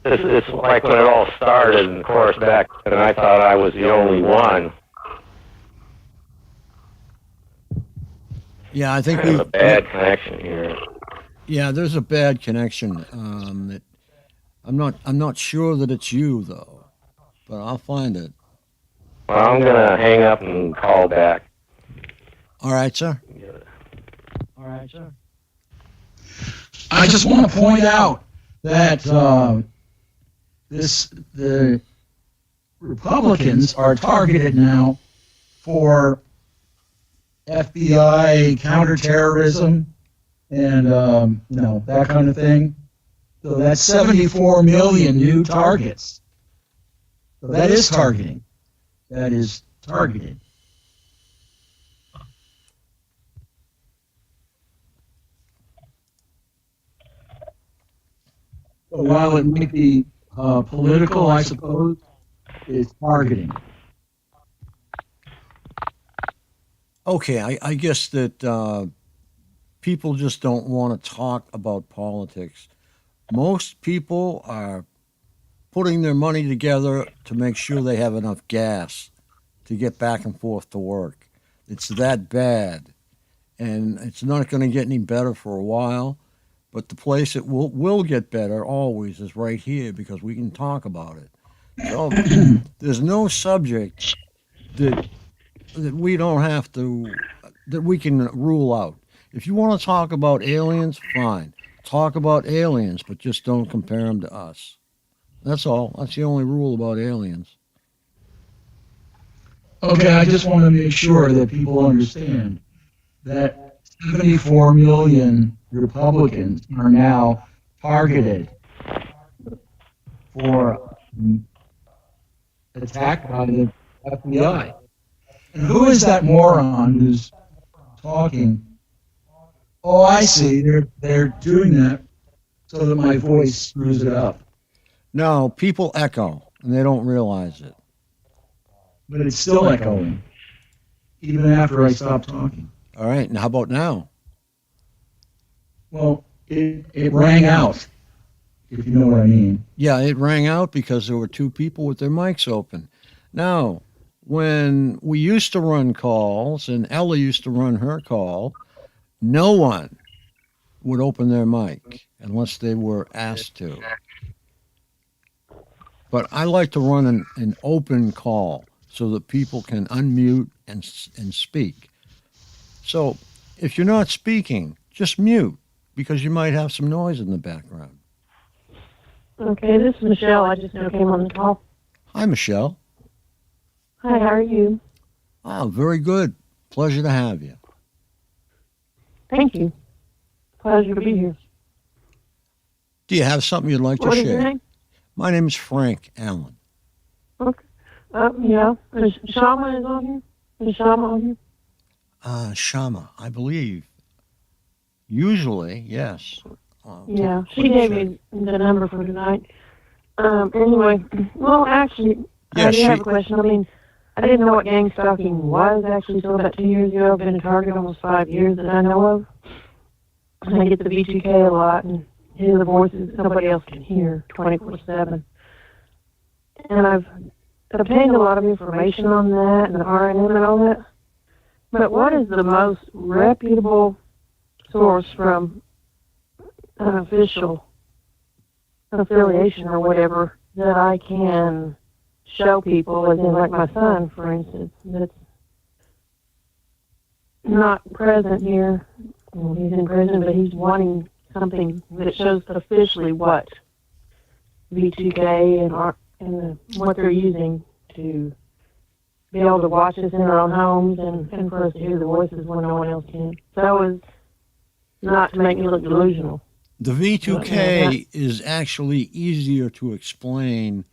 it's like when it all started, and of course back then I thought I was the only one. Yeah, I think we have a bad connection here. Yeah, there's a bad connection. That I'm not sure that it's you though, but I'll find it. Well, I'm gonna hang up and call back. All right, sir. All right, sir. I just want to point out that the Republicans are targeted now for FBI counterterrorism and that kind of thing. So that's 74 million new targets. So that is targeting. That is targeted. So while it might be political, I suppose, it's targeting. Okay, I guess that people just don't want to talk about politics. Most people are putting their money together to make sure they have enough gas to get back and forth to work. It's that bad. And it's not going to get any better for a while. But the place it will get better always is right here because we can talk about it. So there's no subject that we don't have to, that we can rule out. If you want to talk about aliens, fine. Talk about aliens, but just don't compare them to us. That's all. That's the only rule about aliens. Okay, I just want to make sure that people understand that 74 million Republicans are now targeted for attack by the FBI. And who is that moron who's talking? Oh, I see. They're doing that so that my voice screws it up. No, people echo, and they don't realize it. But it's still echoing, even after I stop talking. All right, and how about now? Well, it rang out, if you know what I mean. Yeah, it rang out because there were 2 people with their mics open. Now, when we used to run calls, and Ella used to run her call, no one would open their mic unless they were asked to. But I like to run an open call so that people can unmute and speak. So if you're not speaking, just mute because you might have some noise in the background. Okay, this is Michelle. I just now came on the call. Hi, Michelle. Hi, how are you? Oh, very good. Pleasure to have you. Thank you. Pleasure to be here. Do you have something you'd like to What share? is your name? My name is Frank Allen. Okay. Yeah. Shama is on here? Is Shama on here? Shama, I believe. Usually, yes. Yeah, she gave me the number for tonight. Anyway, well, actually, I do have a question. I mean, I didn't know what gang stalking was actually until about 2 years ago. I've been a target almost 5 years that I know of. And I get the V2K a lot and hear the voices nobody else can hear 24/7. And I've obtained a lot of information on that and the RNM and all that. But what is the most reputable source from an official affiliation or whatever that I can show people, as in like my son, for instance, that's not present here. Well, he's in prison, but he's wanting something that shows officially what V2K and what they're using to be able to watch us in our own homes and for us to hear the voices when no one else can. So as not to make me look delusional. The V2K is actually easier to explain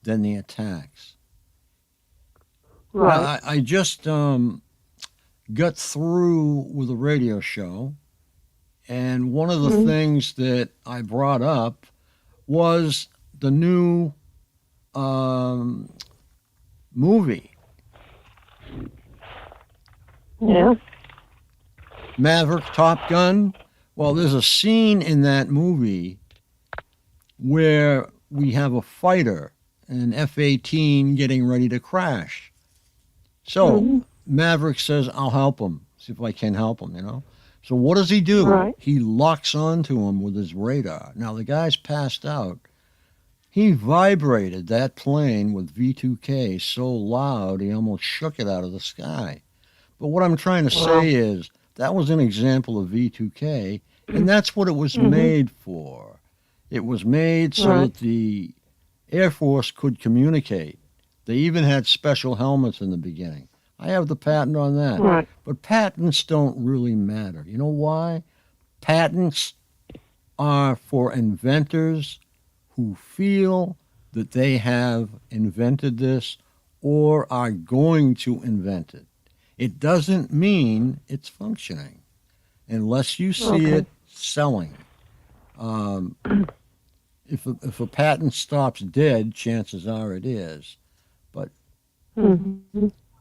than the attacks. Right. Well, I just got through with a radio show, and one of the things that I brought up was the new movie. Yeah. Maverick, Top Gun. Well, there's a scene in that movie where we have a fighter, an F-18, getting ready to crash. So Maverick says, I'll help him, see if I can help him, you know. So what does he do? Right. He locks onto him with his radar. Now, the guy's passed out. He vibrated that plane with V2K so loud he almost shook it out of the sky. But what I'm trying to say is that was an example of V2K, and that's what it was made for. It was made so that the Air Force could communicate. They even had special helmets in the beginning. I have the patent on that. Right. But patents don't really matter. You know why? Patents are for inventors who feel that they have invented this or are going to invent it. It doesn't mean it's functioning unless you see it selling. If a patent stops dead, chances are it is. But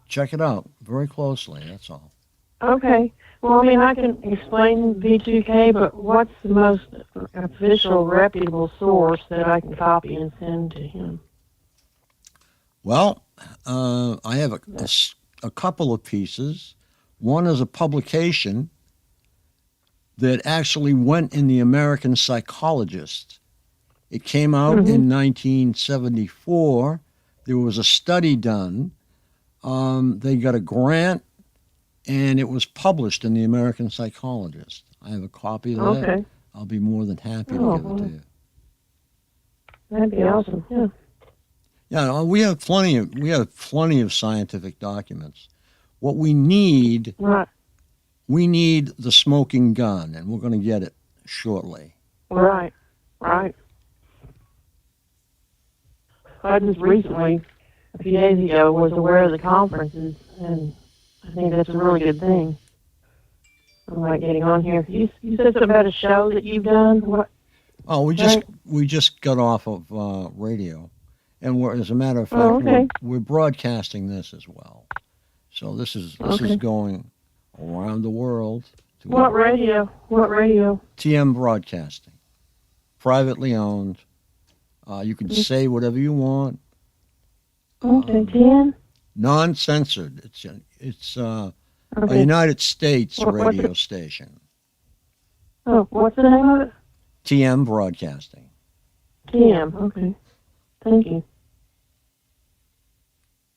check it out very closely, that's all. Okay. Well, I mean, I can explain V2K, but what's the most official, reputable source that I can copy and send to him? Well, I have a couple of pieces. One is a publication that actually went in the American Psychologist. It came out in 1974. There was a study done. They got a grant, and it was published in the American Psychologist. I have a copy of that. Okay. I'll be more than happy to give it to you. That'd be awesome. Yeah. Yeah, we have plenty of scientific documents. What we need, we need the smoking gun, and we're going to get it shortly. Right. I just recently, a few days ago, was aware of the conferences, and I think that's a really good thing. I'm like getting on here. You said something about a show that you've done. What? Oh, we just got off of radio, and as a matter of fact, we're broadcasting this as well. So this is going around the world. What radio? TM Broadcasting, privately owned. You can say whatever you want. Okay, TM. Non-censored. It's a United States radio station. Oh, what's the name of it? TM Broadcasting. TM. Okay. Thank you.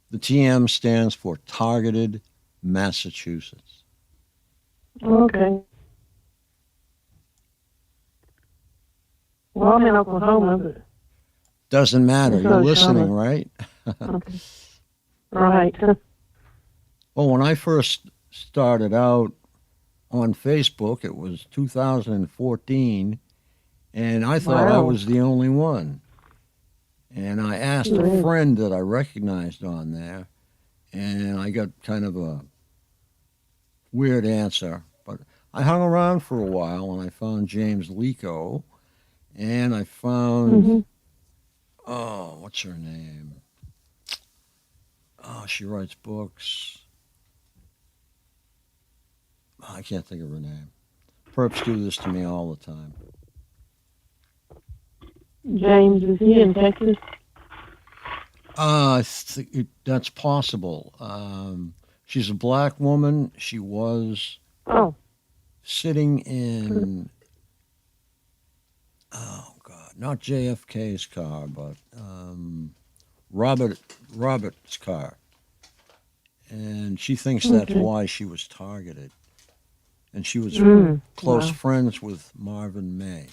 The TM stands for Targeted Massachusetts. Okay. Well, I'm in Oklahoma, but... Doesn't matter. You're listening, right? Okay. Right. Well, when I first started out on Facebook, it was 2014, and I thought I was the only one. And I asked a friend that I recognized on there, and I got kind of a weird answer. But I hung around for a while, and I found James Lico, and I found, what's her name? Oh, she writes books. I can't think of her name. Perps do this to me all the time. James, is he in Texas? I think that's possible. She's a black woman. She was sitting in, not JFK's car, but Robert's car. And she thinks that's why she was targeted. and she was close Wow. friends with Marvin May.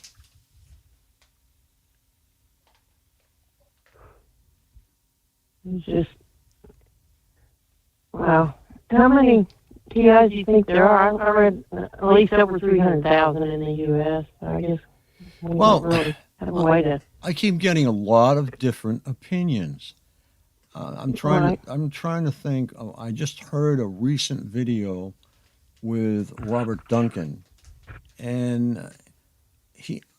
It's just, wow. How many TIs do you think there are? I read at least over 300,000 in the U.S. I guess we Well, don't really have a way to. I keep getting a lot of different opinions. Right. I'm trying to think. I just heard a recent video with Robert Duncan, and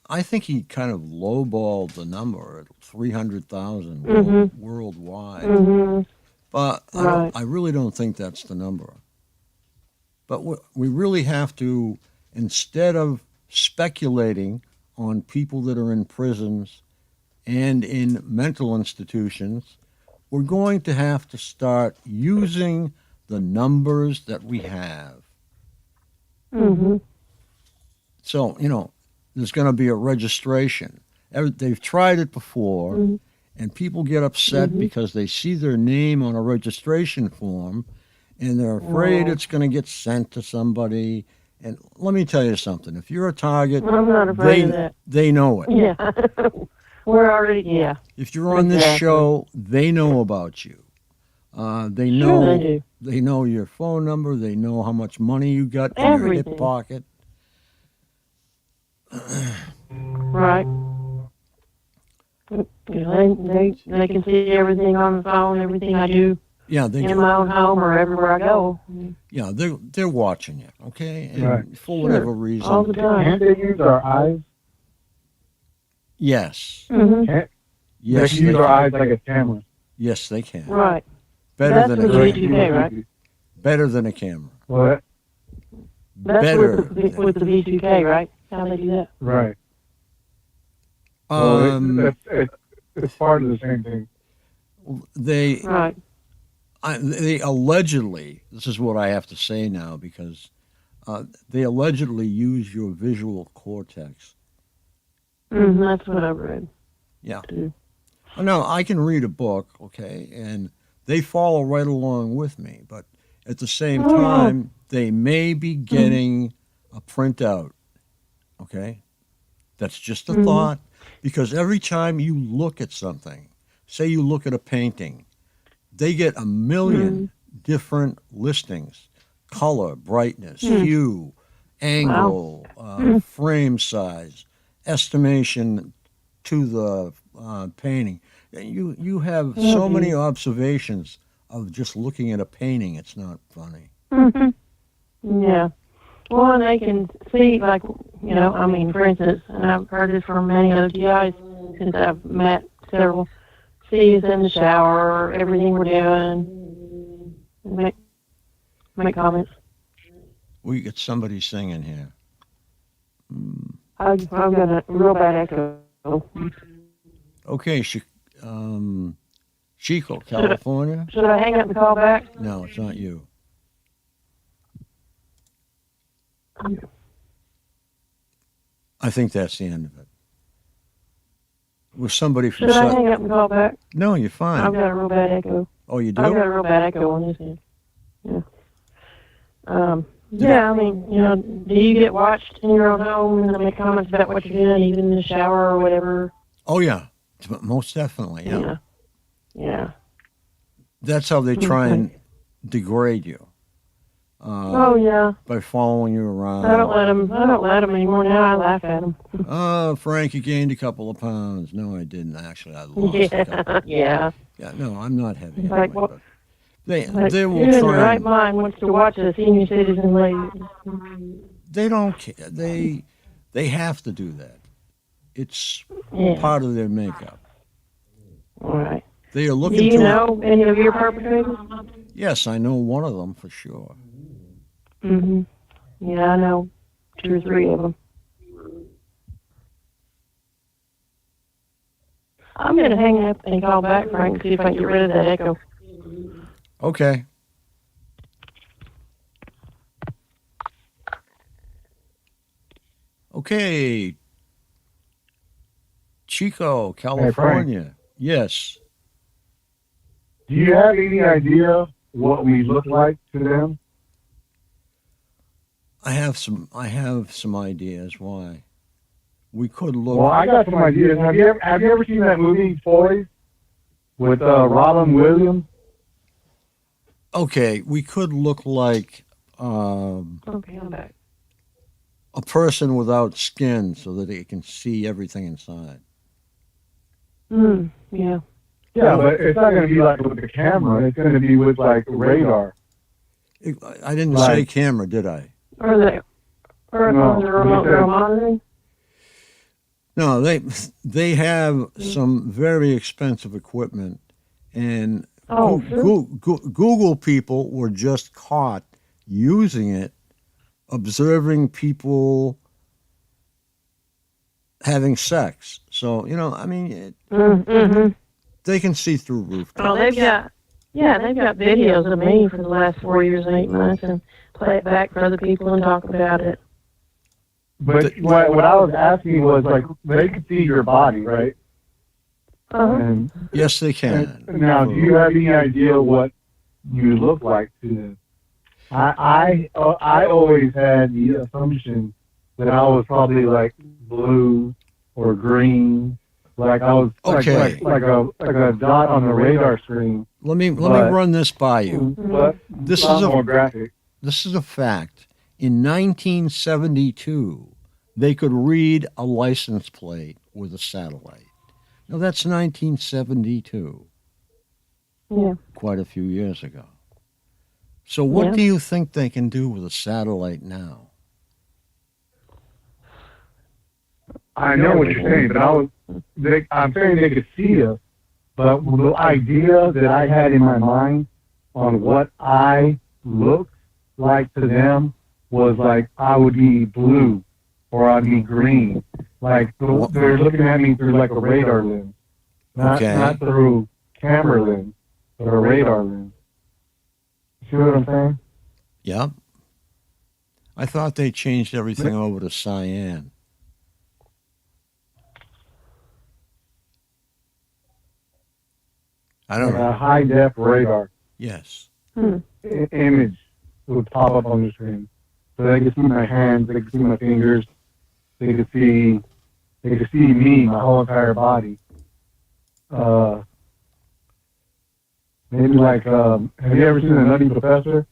I think he kind of lowballed the number at 300,000 worldwide. Mm-hmm. But Right. I really don't think that's the number. But we really have to, instead of speculating on people that are in prisons and in mental institutions, we're going to have to start using the numbers that we have. Mm-hmm. So, there's going to be a registration. They've tried it before, Mm-hmm. and people get upset because they see their name on a registration form, and they're afraid it's going to get sent to somebody. And let me tell you something. If you're a target, I'm not afraid of that. they know it. Yeah. We're already, yeah. If you're on this Exactly. show, they know about you. They Sure know they do. they know your phone number. They know how much money you got in your hip Everything. pocket. Right. They can see everything on the phone, everything I do Yeah, they in my own home or everywhere I go. yeah they're watching you. Okay, and Right. for whatever reason. All the time. Can't they use our eyes? Yes, Mm-hmm. Can't yes, they can use our eyes like a camera? Yes, they can. Right. Better That's than with a the camera. V2K, right? Better than a camera. What? That's Better. with the V2K, right? How they do that. Right. Well, Um, it's part of the same thing. they Right. they allegedly. This is what I have to say now because they allegedly use your visual cortex. Mm-hmm. That's what I read. Yeah. Too. Now I can read a book, okay, and they follow right along with me. But at the same Oh, yeah. time, they may be getting a printout. Okay, that's just a thought. Because every time you look at something, say you look at a painting, they get a million different listings: color, brightness, hue, angle, frame size, estimation to the painting. You have so many observations of just looking at a painting. It's not funny. Mm-hmm. Yeah. Well, and they can see, like, I mean, for instance, and I've heard this from many other GIs since I've met several, see us in the shower, everything we're doing, make comments. We get somebody singing here. I've got a real bad echo. Okay, Chico, California. Should I hang up and call back? No, it's not you. I think that's the end of it. It was somebody from. Should I hang up and call back? No, you're fine. I've got a real bad echo. Oh, you do? I've got a real bad echo on this end. Yeah. Yeah, I mean, do you get watched in your own home and make comments about what you're doing, even in the shower or whatever? Oh yeah, most definitely. Yeah. Yeah. That's how they try and degrade you. Oh yeah. By following you around. I don't let them anymore. Now I laugh at them. Oh, Frank, you gained a couple of pounds. No, I didn't. Actually, I lost a couple. Yeah. Yeah, no, I'm not heavy. It's like, Anyway, what? but they Like, will who in their try. right mind wants to watch a senior citizen lady? They don't care. They have to do that. It's Yeah. part of their makeup. All right. They are looking Do you to. know any of your perpetrators? Yes, I know one of them for sure. Mm-hmm. Yeah, I know 2 or 3 of them. I'm going to hang up and call back, Frank, and see if I can get rid of that echo. Okay. Okay. Chico, California. Yes. Do you have any idea what we look like to them? I have some ideas why. We could look. Well, I got some ideas. Have you ever seen that movie Toys with Robin Williams? Okay, we could look like Okay, I'm back. a person without skin so that they can see everything inside. Yeah. Yeah, but it's not going to be like with the camera. It's going to be with like radar. I didn't say camera, did I? Or the remote monitoring? No, they have some very expensive equipment, and Google people were just caught using it, observing people having sex. So I mean, they can see through rooftops. Oh, they've got videos of me for the last 4 years and 8 months, and play it back for other people and talk about it. But what I was asking was, like, they could see your body, right? And, yes, they can. Now, do you have any idea what you look like to them? I always had the assumption that I was probably like blue or green, like I was like a dot on the radar screen. Let me run this by you. But this is more graphic. This is a fact. In 1972, they could read a license plate with a satellite. Now, that's 1972. Yeah. Quite a few years ago. So what do you think they can do with a satellite now? I know what you're saying, but I'm saying they could see us, but the idea that I had in my mind on what I looked like to them was like I would be blue or I'd be green. Like they're looking at me through like a radar lens, not through camera lens, but a radar lens. See what I'm saying? Yeah. I thought they changed everything over to cyan. I don't know. A high def radar. Yes. Image would pop up on the screen, so they could see my hands, they could see my fingers, they could see me, my whole entire body. Maybe like, have you ever seen The Nutty Professor?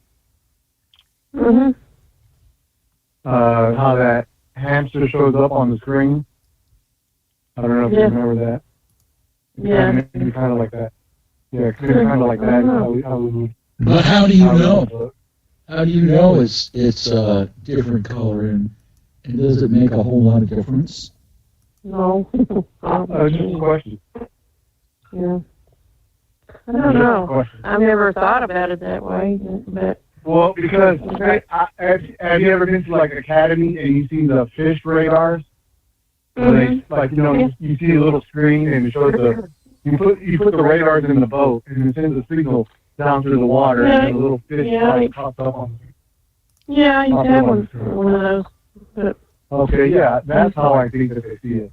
How that hamster shows up on the screen. I don't know if you remember that. Maybe kind of like that. Yeah, kind of like that. But how do you know? How do you know it's a different color, and does it make a whole lot of difference? No. Just a question. Yeah. I don't know. I've never thought about it that way, but. Well, because have you ever been to like Academy and you see the fish radars? Where they, you see a little screen and it shows you put the radars in the boat and it sends a signal down through the water and the little fish pops up on. Yeah, I used to have one of those. But. Okay, yeah, that's how I think that they see it.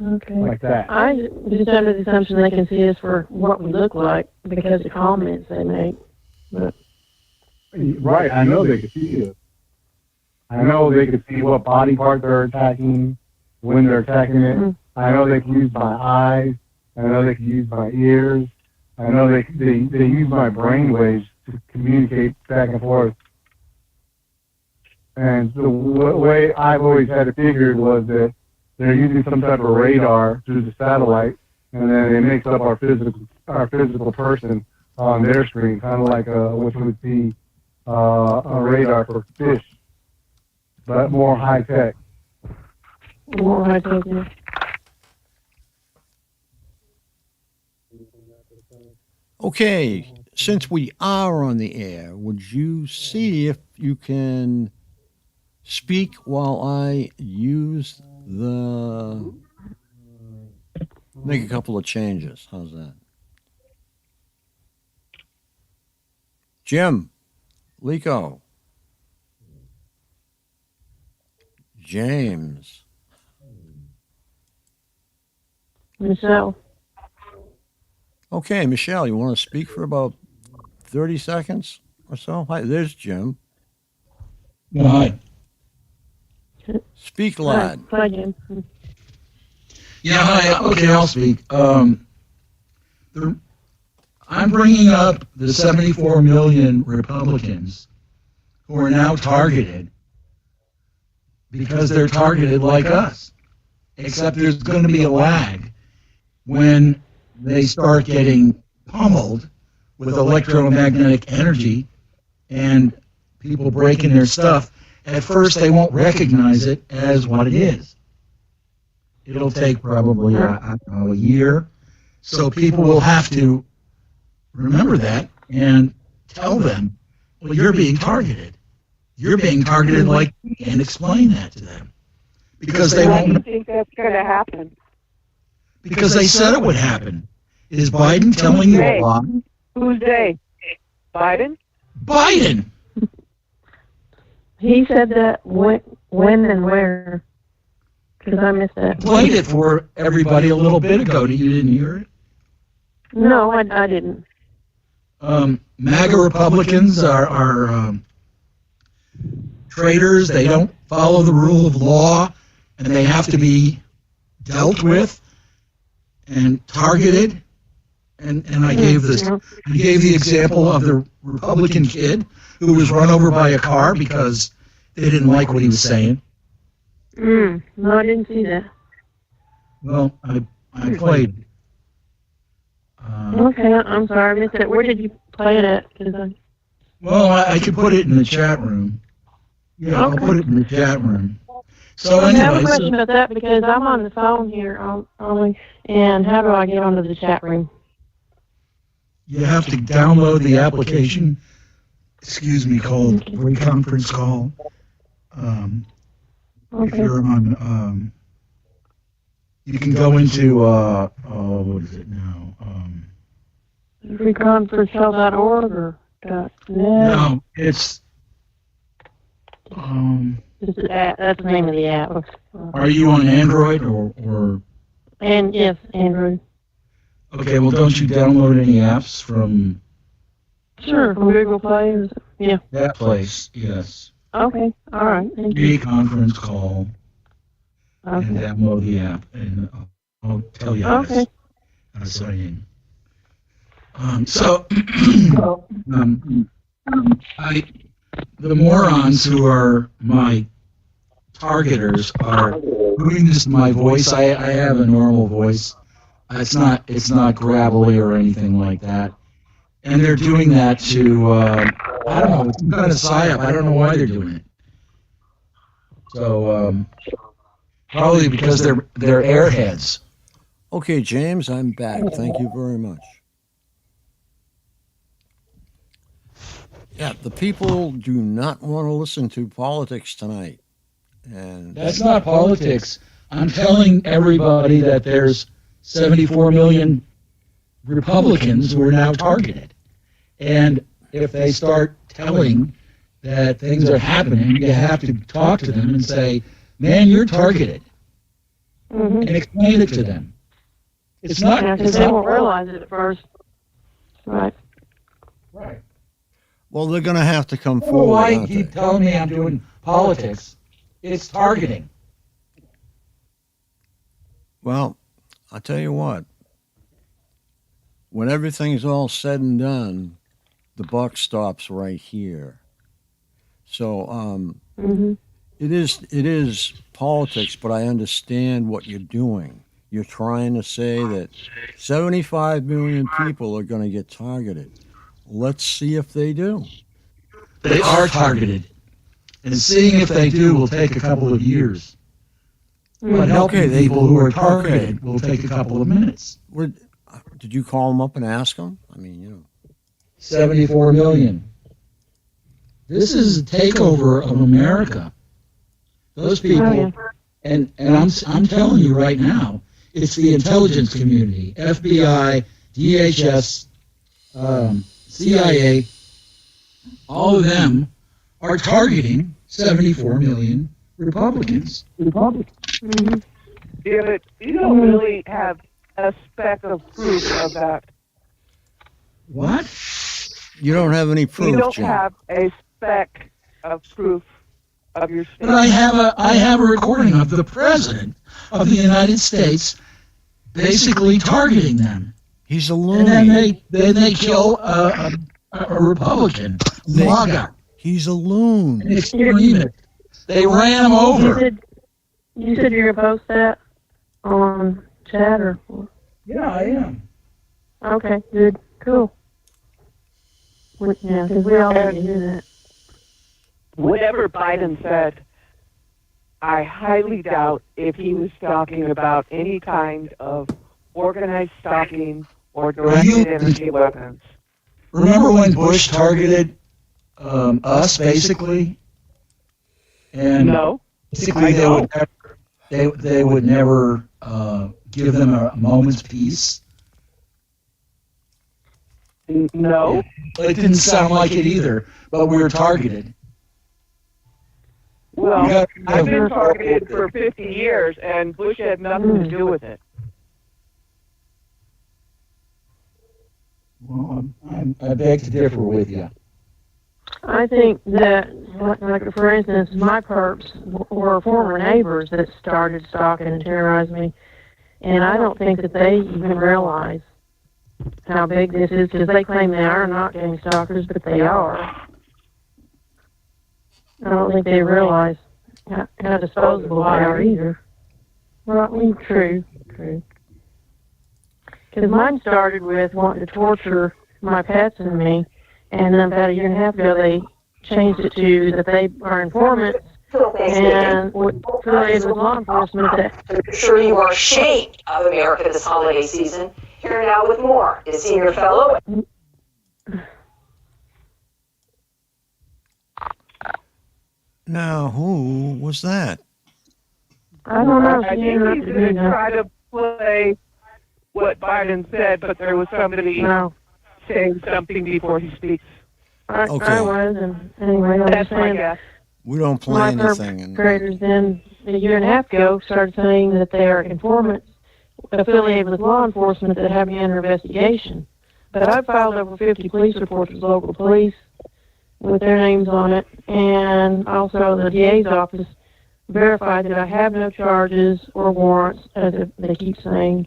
Okay. Like that. I just under the assumption they can see us for what we look like because of the comments they make. But. Right, I know they could see us. I know they could see what body part they're attacking, when they're attacking it. I know they can use my eyes. I know they can use my ears. I know they use my brain waves to communicate back and forth. And the way I've always had it figured was that they're using some type of radar through the satellite, and then it makes up our physical person on their screen, kind of like what you would see a radar for fish, but more high tech. More high tech, yeah. Okay, since we are on the air, would you see if you can speak while I use make a couple of changes? How's that? Jim, Lico, James, Michelle. Okay, Michelle, you want to speak for about 30 seconds or so? Hi, there's Jim. Hi. Speak, lad. Hi, Jim. Yeah, hi. Okay, I'll speak. I'm bringing up the 74 million Republicans who are now targeted because they're targeted like us. Except there's going to be a lag when they start getting pummeled with electromagnetic energy and people breaking their stuff. At first, they won't recognize it as what it is. It'll take probably a year. So people will have to remember that and tell them, well, you're being targeted. You're being targeted like me, and explain that to them. Because they Why do you won't. think that's going to happen? Because they said it would happen. Is Biden telling you a lie? Who's they? Biden? Biden! He said that when and where? Because I missed that. Played it for everybody a little bit ago. You didn't hear it? No, I didn't. MAGA Republicans are traitors. They don't follow the rule of law, and they have to be dealt with and targeted. And I gave the example of the Republican kid who was run over by a car because they didn't like what he was saying. No, I didn't see that. Well, I played. Okay, I'm sorry, I missed it. Where did you play it at? Well, I could put it in the chat room. Yeah, I'll put it in the chat room. So I have a anyway, question about that because I'm on the phone here only, and how do I get onto the chat room? you have to download the application, called Free Conference Call. If you're on, you can go into, what is it now? freeconferencecall.org or .net? No, it's, that's the name of the app. are you on Android or? And yes, Android. Okay, well, don't you download any apps from? Sure, from Google Play. Yeah. That place, yes. Okay, all right. Thank Free you. Conference Call. Okay. And download the app, and I'll tell you how to sign in. The morons who are my targeters are doing this to my voice. I have a normal voice. It's not gravelly or anything like that. And they're doing that to, I don't know, it's some kind of psyop. I don't know why they're doing it. So, probably because they're airheads. Okay, James, I'm back. Thank you very much. Yeah, the people do not want to listen to politics tonight. And that's not politics. I'm telling everybody that there's 74 million Republicans who are now targeted. And if they start telling that things are happening, you have to talk to them and say, man, you're targeted. And explain it to them. It's not. Yeah, because they won't realize it at first. Right. Right. Well, they're going to have to come Well, forward. why aren't keep they? telling me I'm doing politics? It's targeting. Well, I'll tell you what. When everything's all said and done, the buck stops right here. So it is politics, but I understand what you're doing. You're trying to say that 75 million people are going to get targeted. Let's see if they do. They are targeted. And seeing if they do will take a couple of years. But helping people who are targeted will take a couple of minutes. Did you call them up and ask them? I mean, 74 million. This is a takeover of America. Those people, and I'm telling you right now, it's the intelligence community, FBI, DHS, CIA, all of them are targeting 74 million Republicans. Yeah, but you don't really have a speck of proof of that. What? You don't have any proof, You don't Jim. have a speck of proof of your But I have a recording of the president of the United States basically targeting them. He's a And loony. then they kill a Republican, MAGA, He's a loon. an extremist. They ran him over. You said you're gonna post that on chat or? Yeah, I am. Okay, good, cool. Yeah, because we all need to hear that. whatever Biden said, I highly doubt if he was talking about any kind of organized stalking or directed energy weapons. Remember when Bush targeted us, basically? And No. basically, they would never give them a moment's peace. No. It didn't sound like it either, but we were targeted. Well, I've been targeted for 50 years, and Bush had nothing to do with it. Well, I beg to differ with you. I think that, like for instance, my perps were former neighbors that started stalking and terrorizing me, and I don't think that they even realize how big this is, because they claim they are not gang stalkers, but they are. I don't think they realize how disposable they are either. Well, true. Because mine started with wanting to torture my pets and me, and then about a year and a half ago they changed it to that they are informants and affiliated with law enforcement. I'm sure you are ashamed of America this holiday season. Here now with more is senior fellow. Now, who was that? I don't know. I think he's going to try to play what Biden said, but there was somebody saying something before he speaks. I was, and anyway, that's my guess. We don't play my anything. perpetrators then, a year and a half ago, started saying that they are informants affiliated with law enforcement that have me under investigation. But I've filed over 50 police reports with local police with their names on it, and also the DA's office verified that I have no charges or warrants, as they keep saying.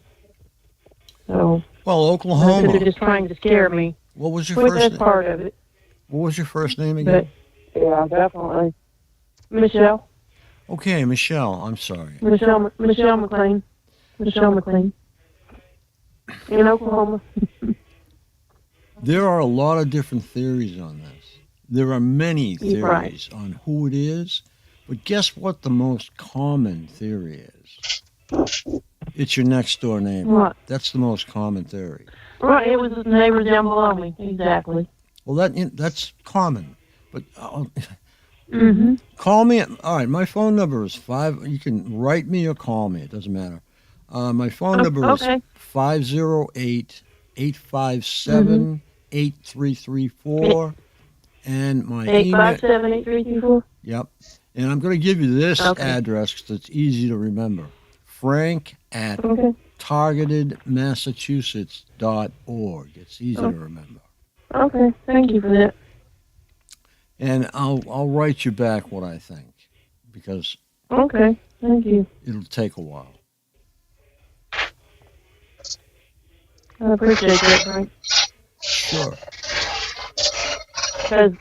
So, well, Oklahoma. They're just trying to scare me. What was your first name? That's part of it. What was your first name again? But, yeah, definitely. Michelle. Okay, Michelle. I'm sorry. Michelle McLean. Michelle McLean. In Oklahoma. There are a lot of different theories on this. There are many theories on who it is, but guess what the most common theory is? It's your next door neighbor. What? That's the most common theory. Right, it was the neighbors down below me. Exactly. Well, that's common, but call me. All right, my phone number is 5. You can write me or call me. It doesn't matter. My phone number is 508-857-8334, and my email. 857-8334. Yep. And I'm going to give you this address because it's easy to remember. Frank at targetedmassachusetts.org. It's easy to remember. Okay, thank you for that. And I'll write you back what I think, because thank you. It'll take a while. I appreciate that, Frank. Sure. Because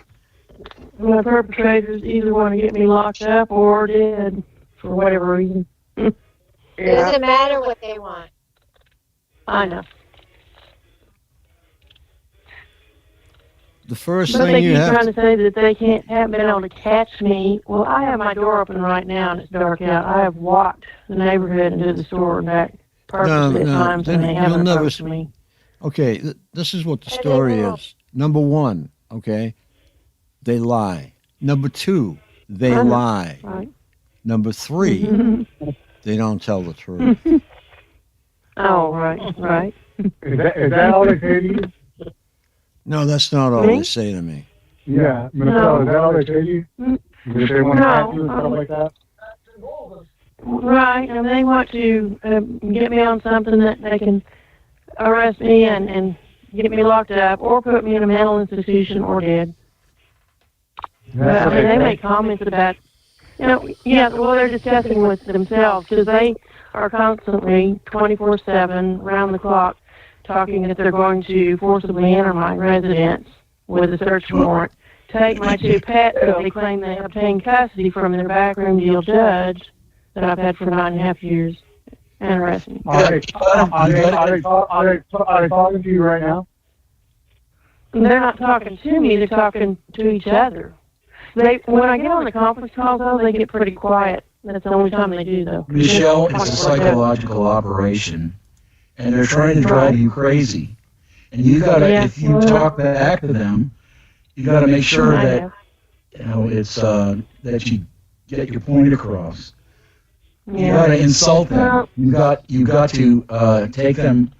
my perpetrators either want to get me locked up or dead for whatever reason. It doesn't matter what they want. I know. The first but thing you have trying to say that they haven't been able to catch me. Well, I have my door open right now and it's dark out. I have walked the neighborhood into the store and back purposely at times, and they haven't approached me. Okay, this is what the story is. Number 1, okay, they lie. Number 2, they lie. Right. Number 3, they don't tell the truth. Oh, right. Is that all they say to you? No, that's not all they say to me. Yeah, Michelle, is that all they say to you? If they want to catch you and stuff like that? Right, and they want to get me on something that they can arrest me and get me locked up or put me in a mental institution or dead. But, I mean, they make comments about Yeah, well, they're discussing with themselves because they are constantly 24/7, round the clock, talking that they're going to forcibly enter my residence with a search warrant, take my 2 pets that they claim they obtained custody from their backroom deal judge that I've had for 9.5 years, and arrest me. Are they talking to you right now? They're not talking to me, they're talking to each other. When I get on the conference calls, though, they get pretty quiet. That's the only time they do, though. Michelle, it's a psychological operation, and they're trying to drive you crazy. And you gotta, if you talk back to them, you gotta make sure that it's that you get your point across. You gotta insult them. You got to take them.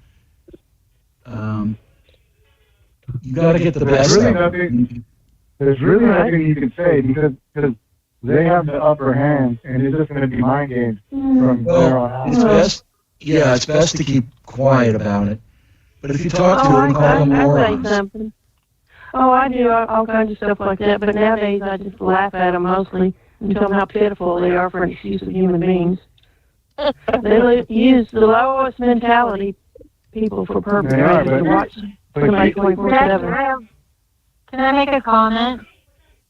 You gotta get the best of them. There's really nothing you can say because they have the upper hand, and it's just going to be mind games from there on out. It's best. Yeah, it's best to keep quiet about it. But if you talk to them, call them morons. I say something. Oh, I do all kinds of stuff like that. But nowadays, I just laugh at them mostly and tell them how pitiful they are for an excuse of human beings. They use the lowest mentality people for perpetrators to watch somebody 24/7. Can I make a comment?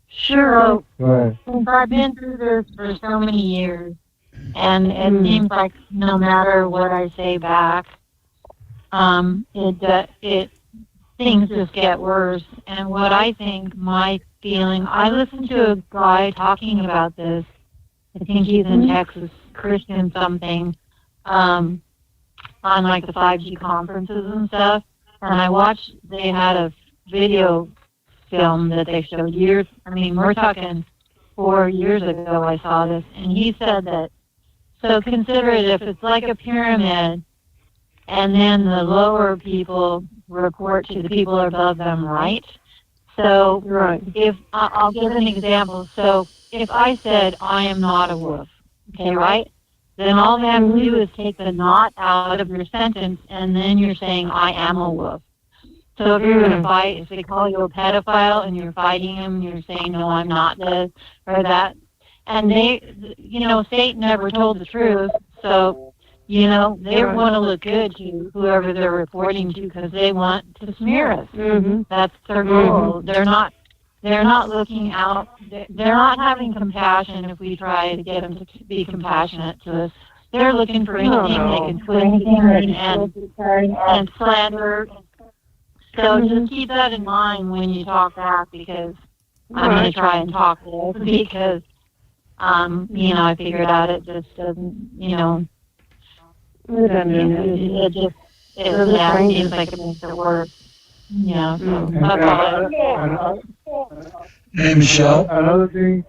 Sure. Since I've been through this for so many years, and it seems like no matter what I say back, things just get worse. And what I think my feeling, I listened to a guy talking about this. I think he's in Texas, Christian something, on like the 5G conferences and stuff. And I watched, they had a video film that they showed years, we're talking 4 years ago I saw this, and he said that, so consider it if it's like a pyramid, and then the lower people report to the people above them, right? So if, I'll give an example, so if I said, I am not a wolf, okay, right? Then all they have to do is take the not out of your sentence, and then you're saying, I am a wolf. So if you're going to fight, if they call you a pedophile and you're fighting them, you're saying, no, I'm not this or that. And they, Satan never told the truth. So, they want to look good to whoever they're reporting to because they want to smear us. That's their goal. They're not looking out. They're not having compassion if we try to get them to be compassionate to us. They're looking for anything they can twist and slander. So just keep that in mind when you talk back, because I'm going to try and talk less because, I figured out it just doesn't, it seems like it makes it worse. So that's all. Hey, Michelle. Another thing.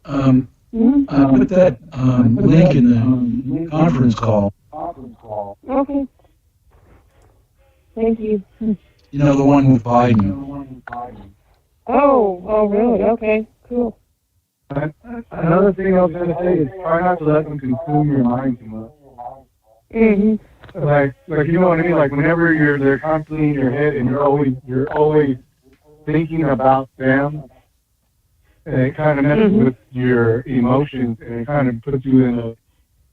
Put that link in the conference call. Okay. Thank you. The one with Biden. Oh, really? Okay, cool. Another thing I was going to say is try not to let them consume your mind too much. Like you know what I mean? Like whenever they're constantly in your head and you're always thinking about them, and it kind of messes with your emotions, and it kind of puts you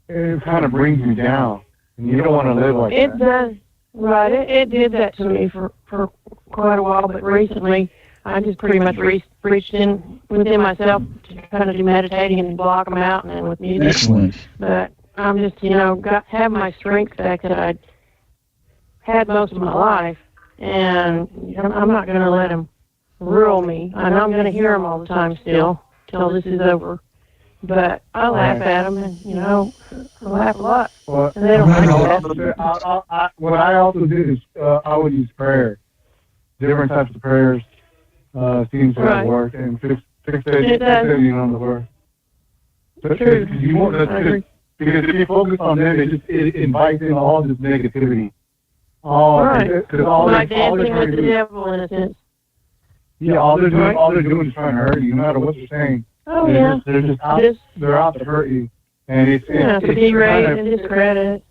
it kind of brings you down, and you don't want to live like that. It does. Right, it did that to me for quite a while, but recently I just pretty much reached in within myself to kind of do meditating and block them out and then with music. Excellent. But I'm just, have my strength back that I'd had most of my life, and I'm not going to let them rule me. I know I'm going to hear them all the time still till this is over. But I laugh at them, and I laugh a lot. Well, and they don't like what I also did is I would use prayer, different types of prayers. Seems to have worked, and fixating on the word. True. Because if you focus on them, it invites in all this negativity. Like dancing with the devil in a sense. Yeah, all they're doing is trying to hurt you, no matter what you're saying. Oh, yeah. They're out to hurt you. And it's to derate and discredit.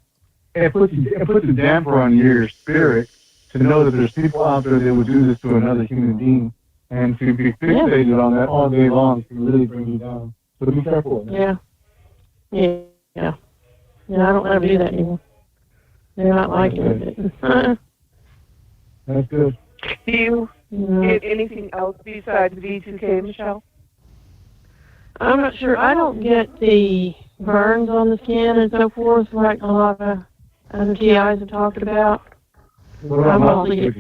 It puts a damper on your spirit to know that there's people out there that would do this to another human being. And to be fixated on that all day long can really bring you down. So be careful. Yeah. Yeah. Yeah. Yeah, I don't let them do that anymore. They're not liking it. That's good. Do you get anything else besides V2K, Michelle? I'm not sure. I don't get the burns on the skin and so forth like a lot of other TIs have talked about. I mostly get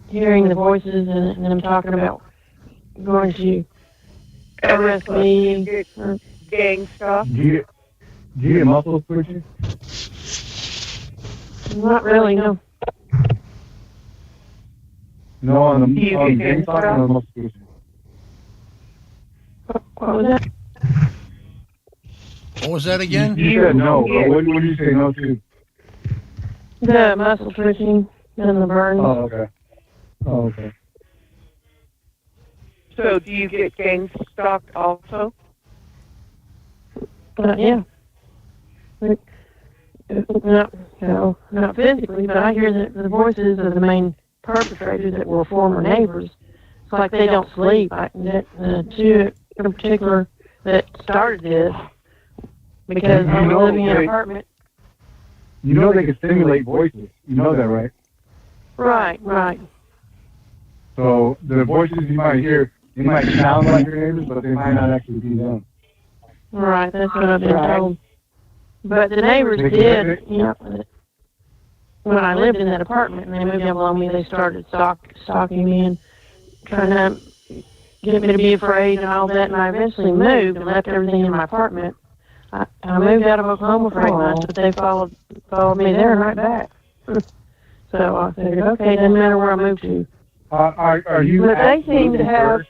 hearing the voices and them talking about going to arrest me. Or, gang stuff? Do you get muscles twitching? not really, no. No, on the gang stuff or muscle twitching? What was that? What was that again? You said no, but what did you say no to? The muscle twitching and the burns. Oh, okay. Oh, okay. So do you get gang stalked also? Yeah. Not physically, but I hear the voices of the main perpetrators that were former neighbors. It's like they don't sleep. The two in particular that started this, because I was living in an apartment. You know they can simulate voices. You know that, right? Right. So the voices you might hear, they might sound like your neighbors, but they might not actually be them. Right, that's what I've been told. But the neighbors did, when I lived in that apartment and they moved down below me, they started stalking me and trying to get me to be afraid and all that. And I eventually moved and left everything in my apartment. I moved out of Oklahoma for 8 months, but they followed me there and right back. So I figured, okay, doesn't matter where I move to. Are you but they seem to have.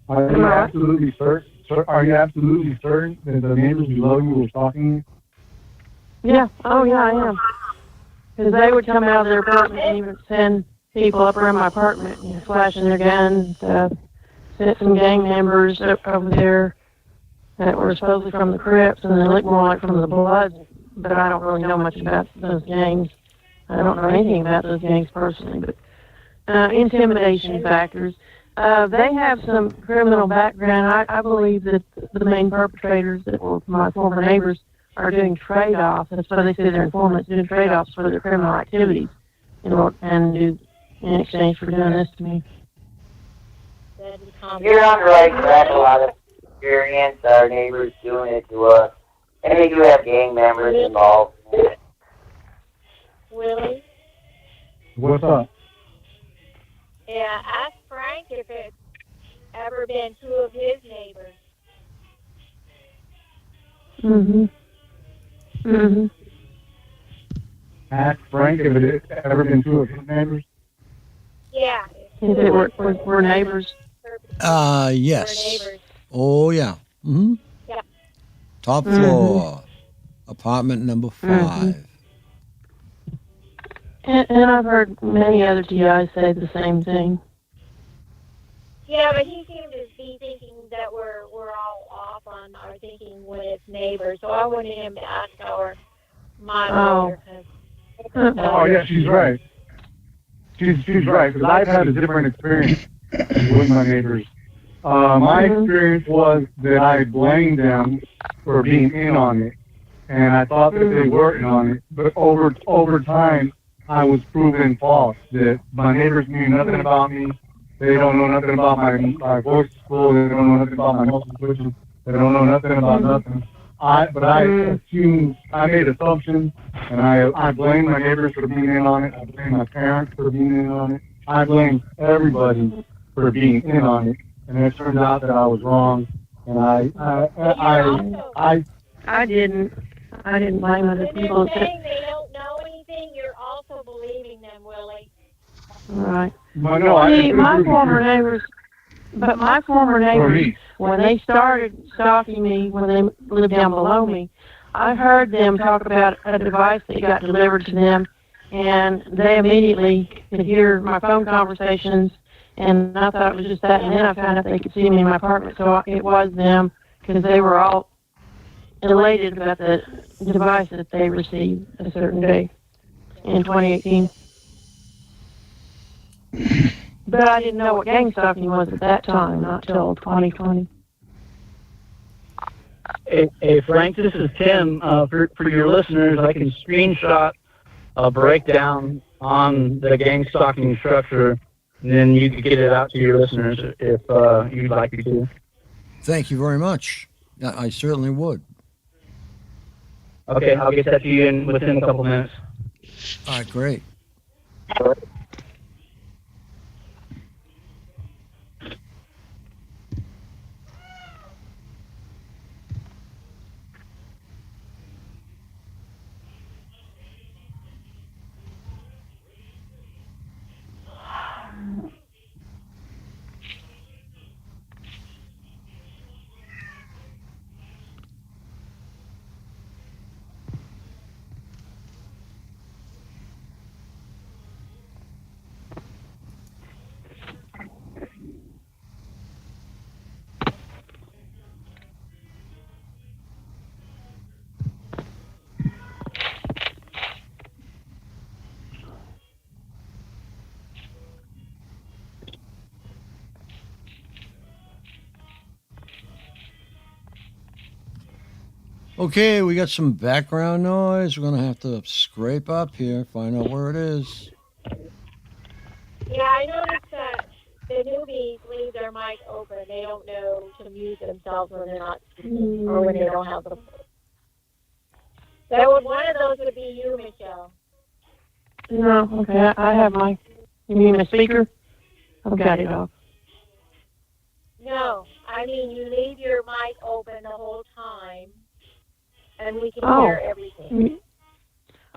Are you absolutely certain? Are you absolutely certain that the neighbors below you were stalking you? Yeah. Oh, yeah, I am. Because they would come out of their apartment and even send people up around my apartment, flashing their guns and stuff. Sent some gang members over there that were supposedly from the Crips, and they looked more like from the Bloods, but I don't really know much about those gangs. I don't know anything about those gangs personally, but intimidation factors. They have some criminal background. I believe that the main perpetrators that were my former neighbors are doing trade-offs. That's why they say they're informants, doing trade-offs for their criminal activities in exchange for doing this to me. You're not right. We had a lot of experience. Our neighbors doing it to us. And they do have gang members involved in it. Willie? What's up? Yeah, ask Frank if it's ever been two of his neighbors. Ask Frank if it had ever been two of his neighbors. Yeah. If it were neighbors. Yes. Oh, yeah. Mm-hmm. Yeah. Top floor, apartment number 5. And I've heard many other TIs say the same thing. Yeah, but he seemed to be thinking that we're all off on our thinking when it's neighbors. So I wanted him to ask our moderator. Oh, yeah, she's right. She's right, because I've had a different experience with my neighbors. My experience was that I blamed them for being in on it, and I thought that they were in on it. But over time, I was proven false. That my neighbors knew nothing about me. They don't know nothing about my voice school. They don't know nothing about my muscle twitching. They don't know nothing about nothing. I assumed, I made assumptions, and I blamed my neighbors for being in on it. I blamed my parents for being in on it. I blamed everybody for being in on it. And it turned out that I was wrong, and I didn't blame other people. When they're saying they don't know anything, you're also believing them, Willie. Right. Well, no, see, my former neighbors, when they started stalking me, when they lived down below me, I heard them talk about a device that got delivered to them, and they immediately could hear my phone conversations. And I thought it was just that, and then I found out they could see me in my apartment, so it was them, because they were all elated about the device that they received a certain day in 2018. But I didn't know what gang stalking was at that time, not till 2020. Hey, Frank, this is Tim. For your listeners, I can screenshot a breakdown on the gang stalking structure, and then you can get it out to your listeners if you'd like me to. Thank you very much. I certainly would. Okay, I'll get that to you within a couple minutes. All right, great. Okay, we got some background noise. We're going to have to scrape up here, find out where it is. Yeah, I noticed that the newbies leave their mic open. They don't know to mute themselves when they're not speaking or when they don't have the. One of those would be you, Michelle. No, okay, I have my. You mean my speaker? I've got it off. No, I mean you leave your mic open the whole time, and we can hear everything. Do you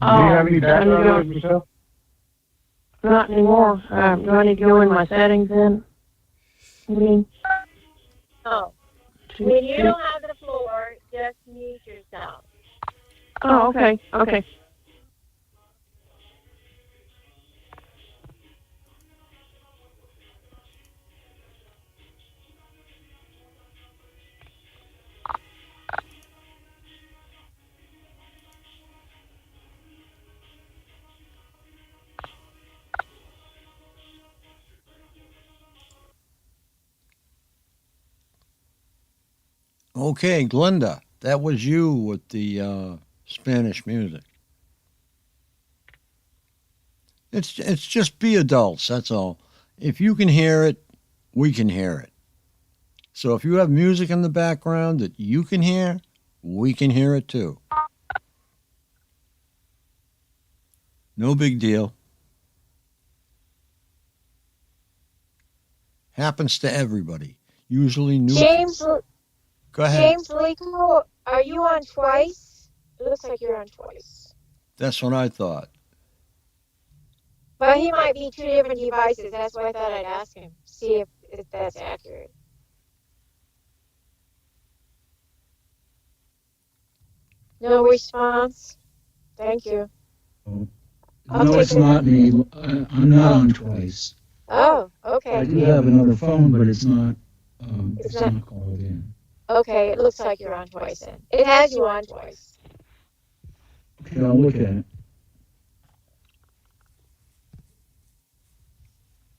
have any background noise, Michelle? Not anymore. Do I need to go in my settings then? I mean, Oh, when you don't have the floor, just mute yourself. Oh, okay, okay. Okay, Glenda, that was you with the Spanish music. It's just be adults, that's all. If you can hear it, we can hear it. So if you have music in the background that you can hear, we can hear it too. No big deal. Happens to everybody. Usually new. James, go ahead. James Lico, are you on twice? It looks like you're on twice. That's what I thought. But he might be two different devices. That's why I thought I'd ask him, see if that's accurate. No response. Thank you. No, it's not me. I'm not on twice. Oh, okay. I do have another phone, but it's not. It's not called in. Okay, it looks like you're on twice then. It has you on twice. Okay, I'll look at it.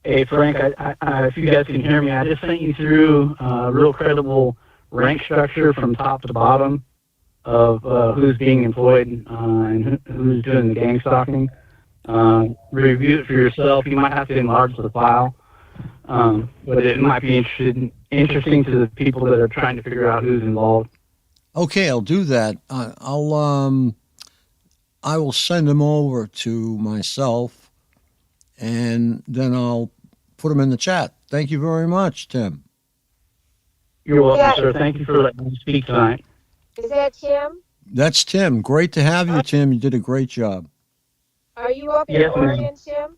Hey, Frank, if you guys can hear me, I just sent you through a real credible rank structure from top to bottom of who's being employed and who's doing the gang stalking. Review it for yourself. You might have to enlarge the file, but it might be interesting to the people that are trying to figure out who's involved. Okay, I'll do that. I will send them over to myself, and then I'll put them in the chat. Thank you very much, Tim. You're welcome, sir. Thank you for letting me speak tonight. Is that Tim? That's Tim. Great to have you, Tim. You did a great job. Are you up in Oregon, Tim?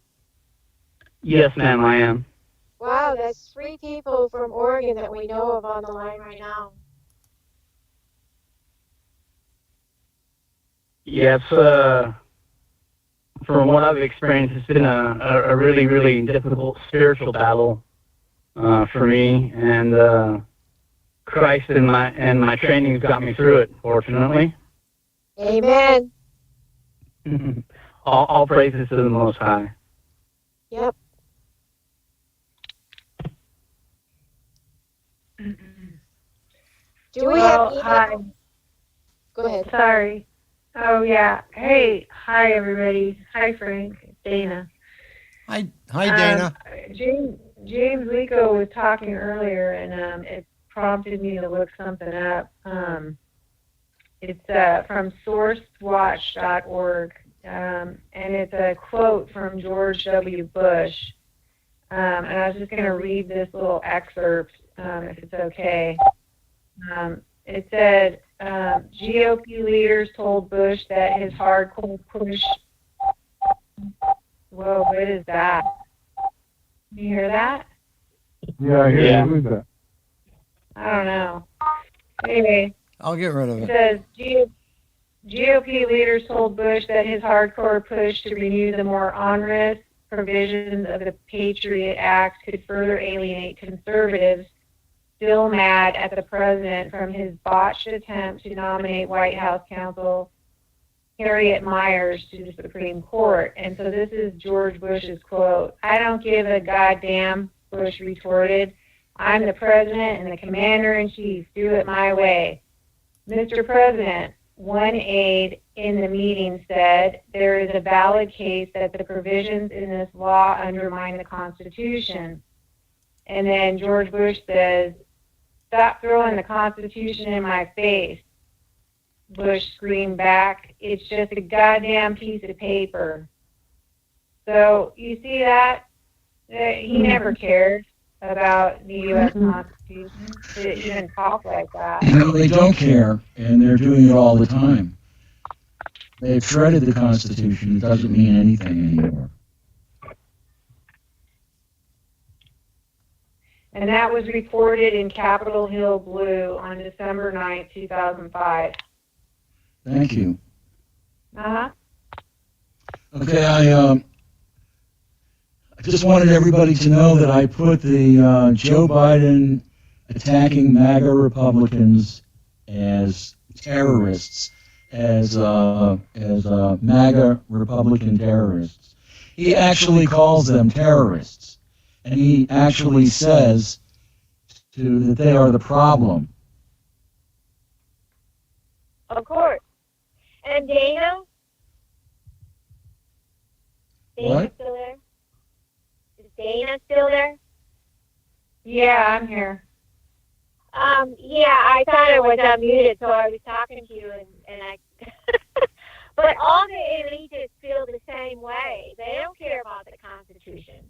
Yes, ma'am, I am. Wow, that's 3 people from Oregon that we know of on the line right now. Yes, from what I've experienced, it's been a really, really difficult spiritual battle for me, and Christ and my training has got me through it, fortunately. Amen. All praises to the Most High. Yep. Do we have email? Hi. Go ahead. Sorry. Oh, yeah. Hey, hi, everybody. Hi, Frank. It's Dana. Hi, Dana. James Lico was talking earlier, and it prompted me to look something up. It's from sourcewatch.org, and it's a quote from George W. Bush. And I was just going to read this little excerpt, if it's okay. It said, GOP leaders told Bush that his hardcore push. Whoa, what is that? Can you hear that? Yeah, I hear you. Who's that? I don't know. Anyway, I'll get rid of it it. says GOP leaders told Bush that his hardcore push to renew the more onerous provisions of the Patriot Act could further alienate conservatives still mad at the president from his botched attempt to nominate White House counsel Harriet Miers to the Supreme Court. And so this is George Bush's quote. "I don't give a goddamn," Bush retorted. "I'm the president and the commander-in-chief. Do it my way." "Mr. President," one aide in the meeting said, "there is a valid case that the provisions in this law undermine the Constitution." And then George Bush says, "Stop throwing the Constitution in my face." Bush screamed back, "It's just a goddamn piece of paper." So you see that? He never cared about the U.S. Constitution to even talk like that. No, they don't care, and they're doing it all the time. They've shredded the Constitution. It doesn't mean anything anymore. And that was reported in Capitol Hill Blue on December 9th, 2005. Thank you. Uh-huh. Okay, I just wanted everybody to know that I put the Joe Biden attacking MAGA Republicans as terrorists, as MAGA Republican terrorists. He actually calls them terrorists, and he actually says that they are the problem. Of course. And Dana? What? Still there? Is Dana still there? Yeah, I'm here. Yeah, I thought I was unmuted, so I was talking to you, and I. But all the elitists feel the same way. They don't care about the Constitution.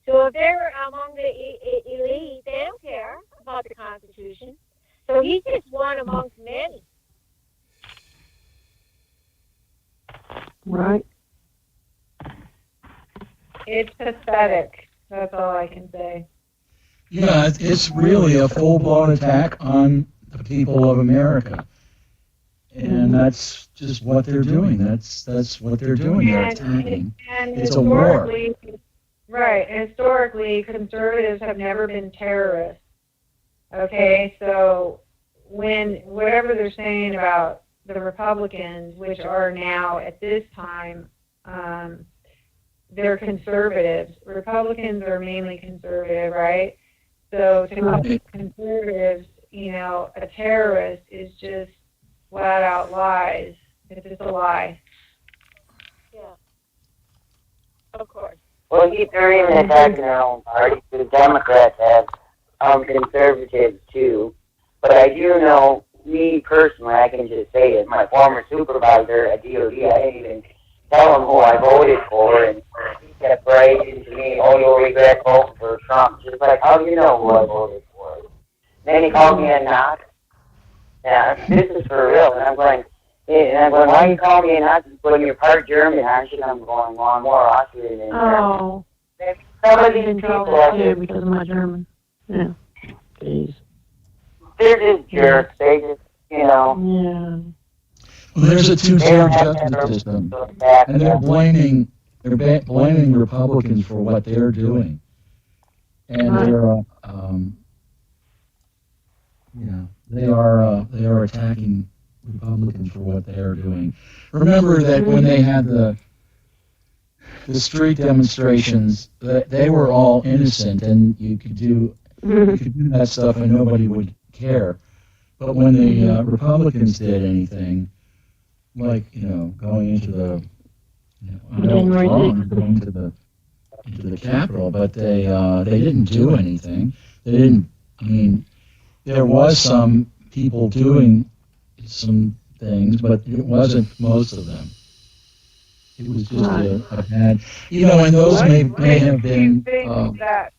So if they're among the elite, they don't care about the Constitution. So he's just one amongst many. Right. It's pathetic. That's all I can say. Yeah, it's really a full-blown attack on the people of America. And that's just what they're doing. That's what they're doing. They're attacking. And it's a war. Right. Historically, conservatives have never been terrorists. Okay, so whatever they're saying about the Republicans, which are now at this time, they're conservatives. Republicans are mainly conservative, right? So to call conservatives, a terrorist is just flat out lies. It's just a lie. Yeah. Of course. Well, they're even attacking their own party. The Democrats have conservatives too. But I do know, me personally, I can just say it, my former supervisor at DOD, I didn't even tell him who I voted for, and he kept writing to me, "Oh, you'll regret voting for Trump." Just like, how do you know who I voted for? Then he called me a Nazi. Yeah, this is for real. And I'm going, why you call me a Nazi when you're part German, aren't you? I'm going, well, I'm more Austrian than Oh. German. Some of these In people trouble are too because of my German. Yeah. Jeez. they're just jerks. They just, Yeah. Well, there's a two-tier justice system, and they're blaming Republicans for what they're doing, and they are attacking Republicans for what they are doing. Remember that when they had the street demonstrations, they were all innocent, and you could do that stuff, and nobody would care. But when the Republicans did anything, like, going into the, I know it was wrong, going into the Capitol, but they didn't do anything. They didn't, I mean, there was some people doing some things, but it wasn't most of them. It was just a bad, and those may have been. That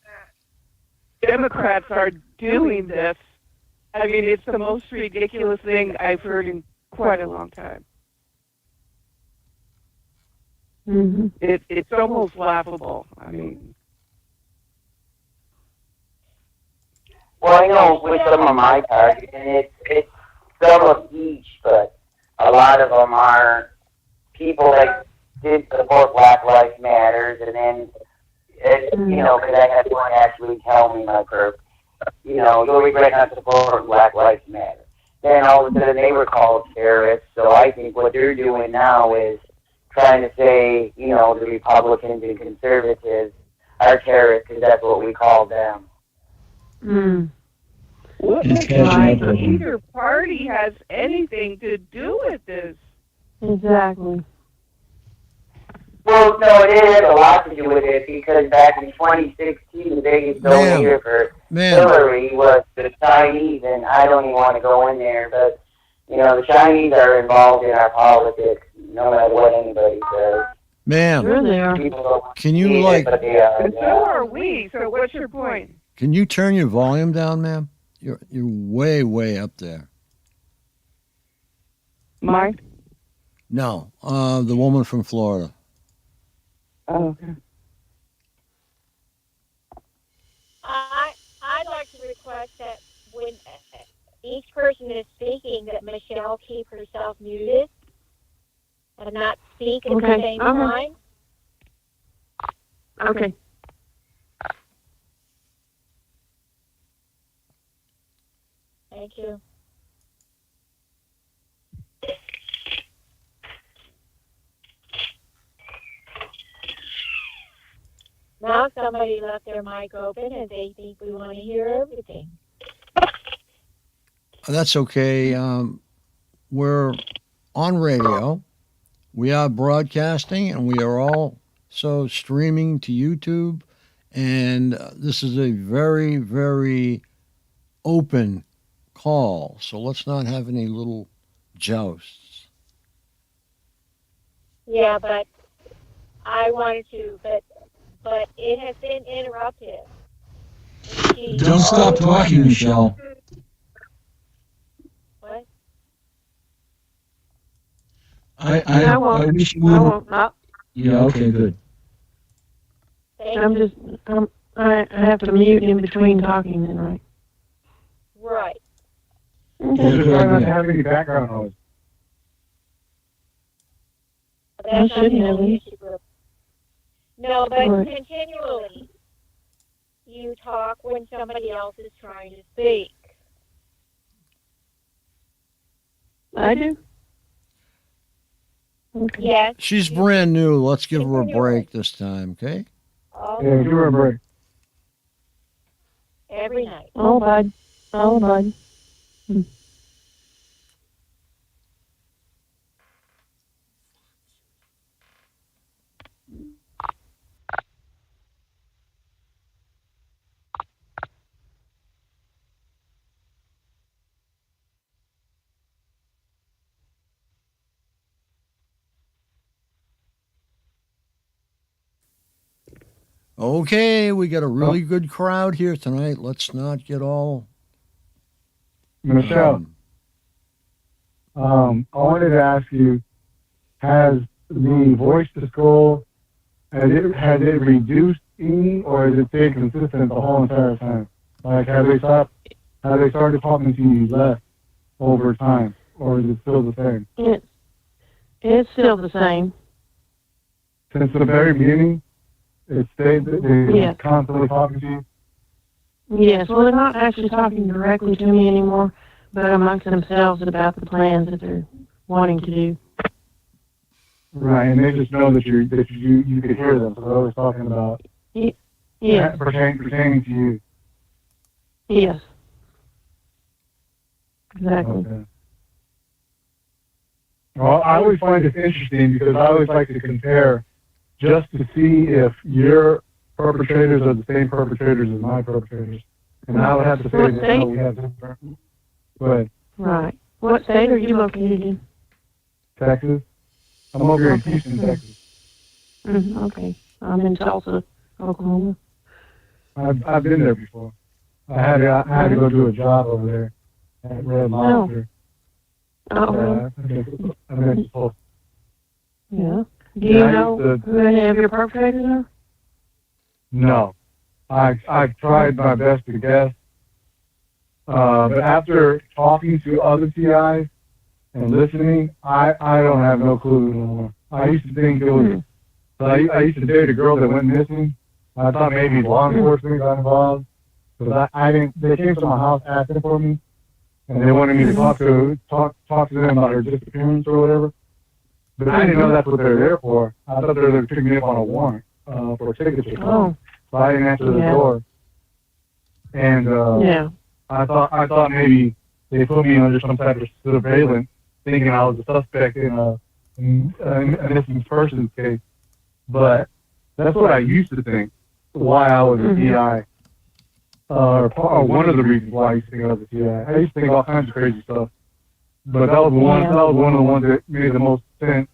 Democrats are doing this. I mean, it's the most ridiculous thing I've heard in quite a long time. Mm-hmm. It's almost laughable. I mean. Well, I know with some of my targets, and it's some of each, but a lot of them are people that did support Black Lives Matters, and then, because I had one actually tell me, my perp, you'll regret not supporting Black Lives Matter. Then all of a sudden they were called terrorists, so I think what they're doing now is trying to say, the Republicans and conservatives are terrorists because that's what we call them. Mm. What makes either party has anything to do with this? Exactly. Well, no, it had a lot to do with it because back in 2016, the biggest donator for Hillary was the Chinese, and I don't even want to go in there, but, the Chinese are involved in our politics, no matter what anybody says. Ma'am, sure they are. Can you, And so are we, so what's your point? Can you turn your volume down, ma'am? You're way, way up there. Mine? No, the woman from Florida. Oh, okay. I'd like to request that when each person is speaking, that Michelle keep herself muted and not speak at the same time. Okay. Thank you. Now somebody left their mic open and they think we want to hear everything. That's okay. We're on radio. We are broadcasting, and we are also streaming to YouTube. And this is a very, very open call. So let's not have any little jousts. Yeah, but I wanted to, but it has been interrupted. Don't stop talking, Michelle. What? I wish you would. Yeah, okay, good. I have to mute in between talking then, right? Right. Just try not to have any background noise. That's I shouldn't have any. No, but Right. continually you talk when somebody else is trying to speak. I do? Okay. Yes. She's brand new. Let's give her a break this time, okay? Yeah, give her a break. Every night. Oh, bud. Oh, bud. Okay, we got a really good crowd here tonight. Let's not get all... Michelle, I wanted to ask you, has the voice to scroll, has it reduced any, or has it stayed consistent the whole entire time? Like, have they started talking to you less over time, or is it still the same? It's still the same. Since the very beginning, it stayed, they're constantly talking to you? Yes, well, they're not actually talking directly to me anymore, but amongst themselves about the plans that they're wanting to do. Right, and they just know that you could hear them, so they're always talking about pertaining to you. Yes. Exactly. Okay. Well, I always find it interesting because I always like to compare just to see if your perpetrators are the same perpetrators as my perpetrators. And I would have to say What that state? no, we have different. But Right. What state are you located in? Texas, I'm over here in Okay. Houston, Texas. Okay. I'm in Tulsa, Oklahoma. I've been there before. I had to go do a job over there at Red Lobster. Oh, really? I've been supposed. Yeah. Do you know who any of your perpetrators are? No, I've tried my best to guess, but after talking to other TIs and listening, I don't have no clue anymore. I used to think it was. I used to date a girl that went missing. I thought maybe law enforcement got involved, because I didn't. They came to my house asking for me, and they wanted me to talk to them about her disappearance or whatever. But I didn't know that's what they're there for. I thought they were there to pick me up on a warrant for a ticket to come. So I didn't answer the door. And I thought maybe they put me under some type of surveillance, thinking I was a suspect in a missing persons case. But that's what I used to think. Why I was a TI, or one of the reasons why I used to think I was a TI. I used to think all kinds of crazy stuff. But that was one of the ones that made the most sense.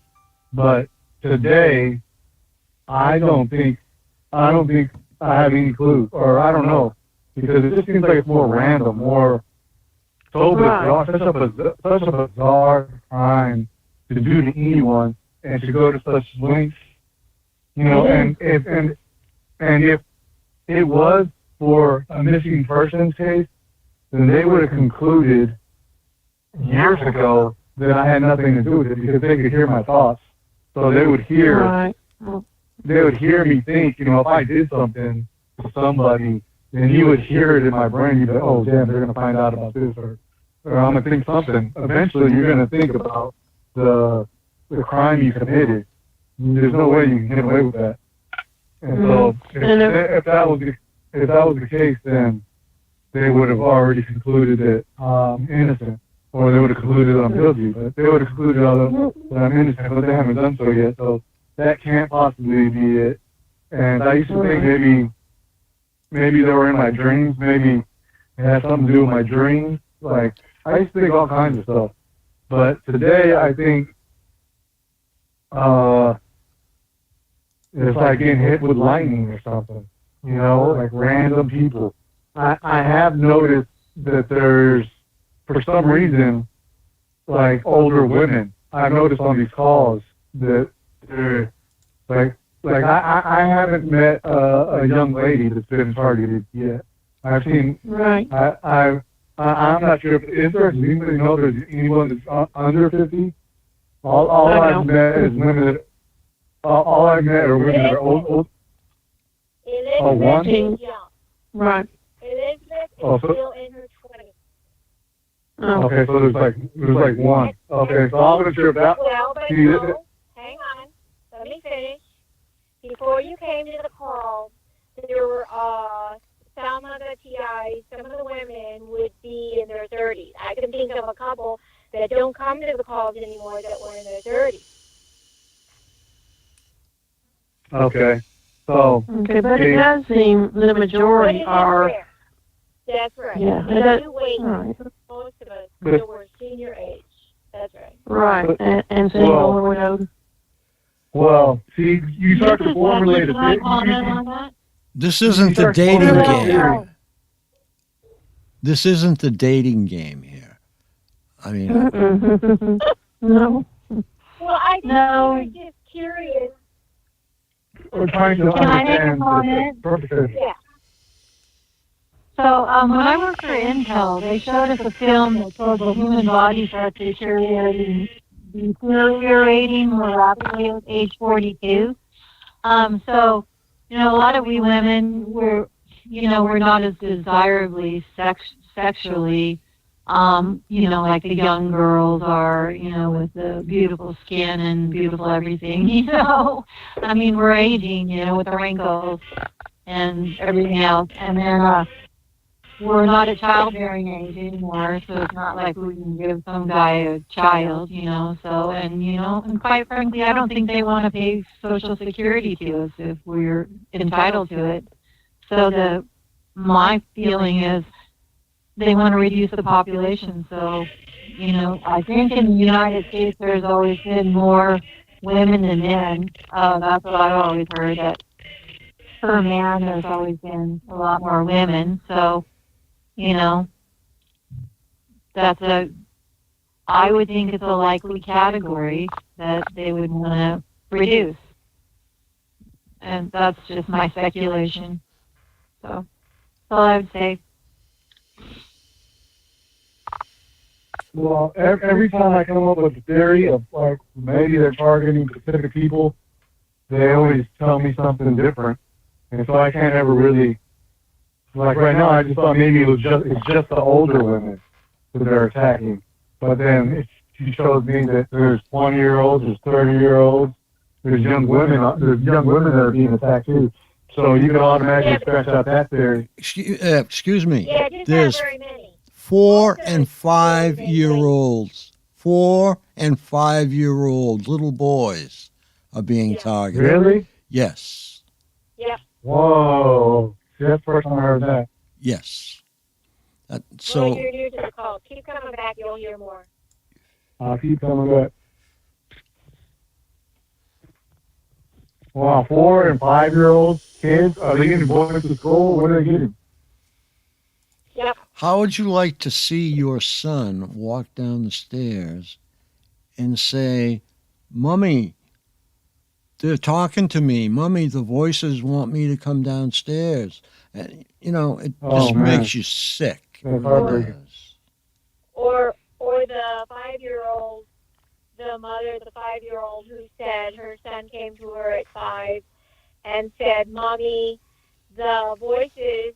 But today, I don't think I have any clue, or I don't know, because it just seems like it's more random, more so bizarre, such a bizarre crime to do to anyone, and to go to such lengths, you know. And if it was for a missing persons case, then they would have concluded years ago that I had nothing to do with it, because they could hear my thoughts. So they would hear, they would hear me think, you know, if I did something to somebody, then you would hear it in my brain. You'd be like, oh, damn, they're going to find out about this, or I'm going to think something. Eventually, you're going to think about the crime you committed. There's no way you can get away with that. And so, if that was the case, then they would have already concluded that I'm innocent, or they would have concluded that I'm guilty. But they would have concluded that I'm innocent, but they haven't done so yet. So that can't possibly be it. And I used to think maybe they were in my dreams. Maybe it had something to do with my dreams. Like, I used to think all kinds of stuff. But today, I think it's like getting hit with lightning or something. You know, like random people. I have noticed that there's, for some reason, like older women. I've noticed on these calls that they're like I haven't met a young lady that's been targeted yet. I've seen. Right. I'm not sure. Is there anybody know there's anyone that's under 50? All I've met is women that. All I've met are women that are old. Oh, one. Right. Elizabeth is still in her 20s. Oh. Okay, so there's like one. Okay, so I wasn't sure if that. Well, but no, hang on. Let me finish. Before you came to the call, there were some of the TIs, some of the women would be in their 30s. I can think of a couple that don't come to the calls anymore that were in their 30s. Okay. So. Okay, but it does seem the majority are. That's right. Yeah. Right. Most of us still were senior age. That's right. Right, and single or widowed. Well, see, you start to formulate This isn't the dating game. This isn't the dating game here. I mean. No. Well, I think we're just curious. We're trying to understand the purpose. Yeah. So when I worked for Intel, they showed us a film that showed the human body start deteriorating more rapidly at age 42. So, you know, a lot of we women, we're not as desirably sexually, you know, like the young girls are, you know, with the beautiful skin and beautiful everything, you know. I mean, we're aging, you know, with the wrinkles and everything else. And then we're not at childbearing age anymore, so it's not like we can give some guy a child, so, and quite frankly, I don't think they want to pay Social Security to us if we're entitled to it. So my feeling is they want to reduce the population. So, I think in the United States there's always been more women than men. That's what I've always heard, that per man there's always been a lot more women. So, that's I would think it's a likely category that they would want to reduce. And that's just my speculation. So that's all I would say. Well, every time I come up with a theory of like maybe they're targeting specific people, they always tell me something different, and so I can't ever really, like right now I just thought maybe it's just the older women that they're attacking, but then she shows me that there's 20-year-olds, there's 30-year-olds, there's young women that are being attacked too. So you can automatically scratch out that theory. Excuse me. Yeah, just There's not very many. 4 and 5-year-olds. 4 and 5-year-olds, little boys, are being targeted. Really? Yes. Yep. Whoa. See, that's the first time I heard that. Yes. Well, So you're new to the call. Keep coming back. You'll hear more. I'll keep coming back. Wow, 4 and 5-year-old kids, are they getting boys to school? What are they getting? Yep. how would you like to see your son walk down the stairs and say, "Mummy, they're talking to me. Mummy, the voices want me to come downstairs." And, it just makes you sick. That's heartbreaking. Or the 5-year-old, the mother of the 5-year-old who said her son came to her at 5 and said, "Mommy, the voices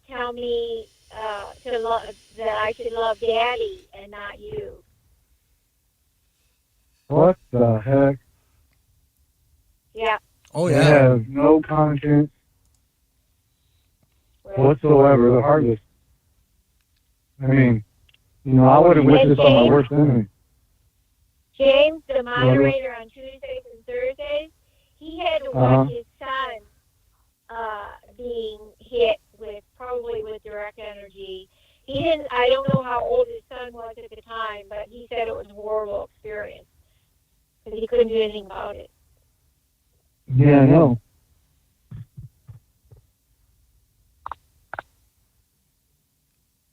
tell me that I should love Daddy and not you." What the heck? Yeah. Oh, They yeah. have no conscience whatsoever. They're heartless. I mean, I wouldn't wish this on my worst enemy. James, the moderator on Tuesdays and Thursdays, he had to watch his son being hit probably with direct energy. I don't know how old his son was at the time, but he said it was a horrible experience because he couldn't do anything about it. Yeah, I know.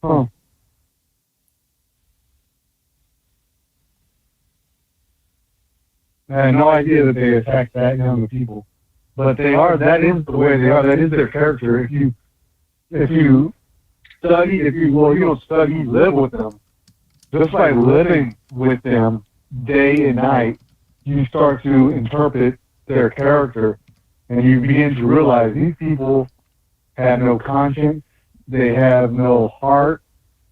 Huh. I had no idea that they attacked that young of people. But that is the way they are, that is their character. If you don't study, you live with them. Just by living with them day and night, you start to interpret their character, and you begin to realize these people have no conscience, they have no heart,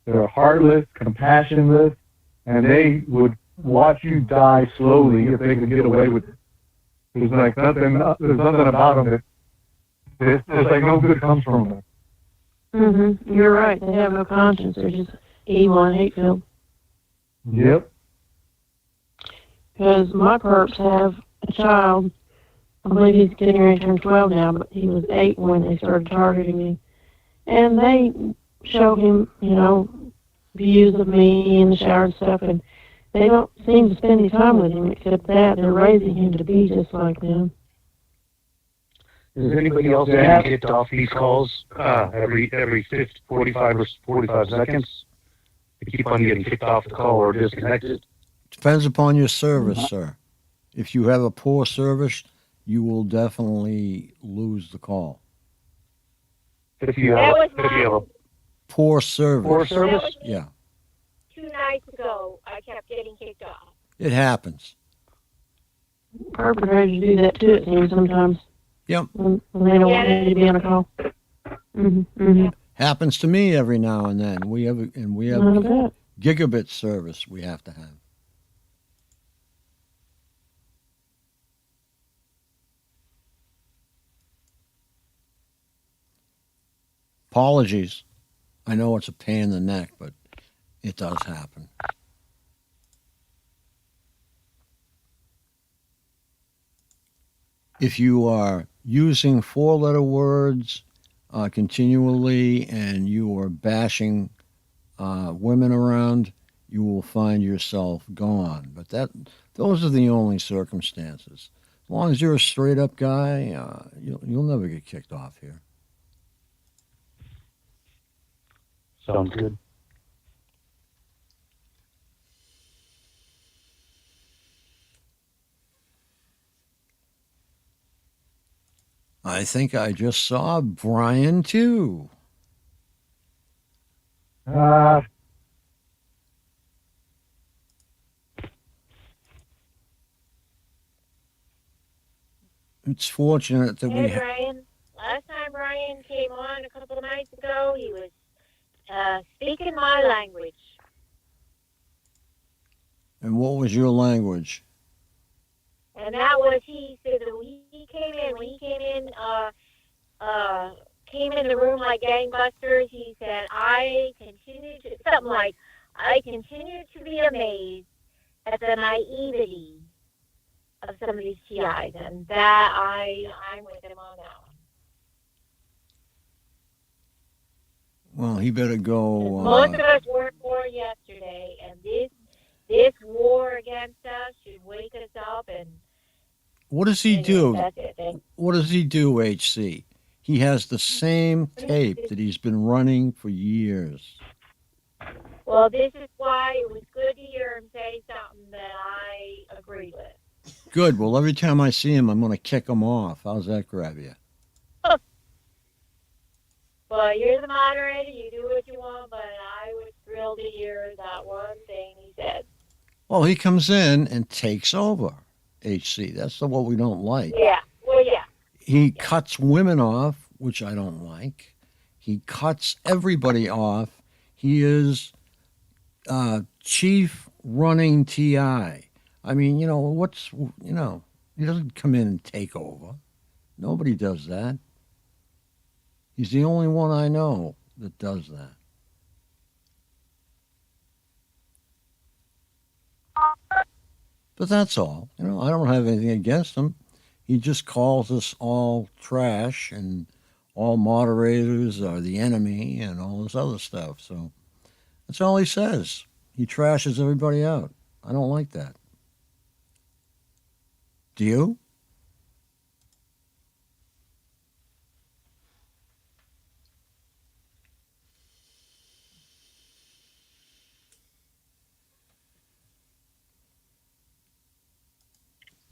they're heartless, compassionless, and they would watch you die slowly if they could get away with it. There's nothing about them there's like no good comes from them. Mm-hmm. You're right. They have no conscience. They're just evil and hate-filled. Yep. Because my perps have a child. I believe he's getting ready to turn 12 now, but he was 8 when they started targeting me. And they show him, views of me in the shower and stuff, and they don't seem to spend any time with him except that. They're raising him to be just like them. Is anybody else getting kicked off these calls every 45 seconds? They keep on getting kicked off the call or disconnected. Depends upon your service, sir. If you have a poor service, you will definitely lose the call. If you have a poor service. Poor service? Yeah. 2 nights ago, I kept getting kicked off. It happens. Perpetrators do that too, it seems, sometimes. Yep. When they don't want me to be on a call. Mm-hmm. Mm-hmm. Happens to me every now and then. We have gigabit service we have to have. Apologies. I know it's a pain in the neck, but it does happen. If you are using four-letter words continually and you are bashing women around, you will find yourself gone. But those are the only circumstances. As long as you're a straight-up guy, you'll never get kicked off here. Sounds good. I think I just saw Brian too. It's fortunate that Hey, Brian. Last time Brian came on a couple of nights ago, he was speaking my language. And what was your language? And that was, he said that when he came in the room like gangbusters, he said, I continue to be amazed at the naivety of some of these TIs, and that I'm with him on that one. Well, he better go. Most of us worked for yesterday, and this war against us should wake us up. And what does he do? That's it. What does he do, HC? He has the same tape that he's been running for years. Well, this is why it was good to hear him say something that I agree with. Good. Well, every time I see him, I'm going to kick him off. How's that grab you? Well, you're the moderator. You do what you want, but I was thrilled to hear that one thing he said. Well, he comes in and takes over, HC. That's what we don't like. Yeah. Well, yeah. He cuts women off, which I don't like. He cuts everybody off. He is chief running TI. I mean, he doesn't come in and take over. Nobody does that. He's the only one I know that does that. But that's all. I don't have anything against him. He just calls us all trash and all moderators are the enemy and all this other stuff. So that's all he says. He trashes everybody out. I don't like that. Do you?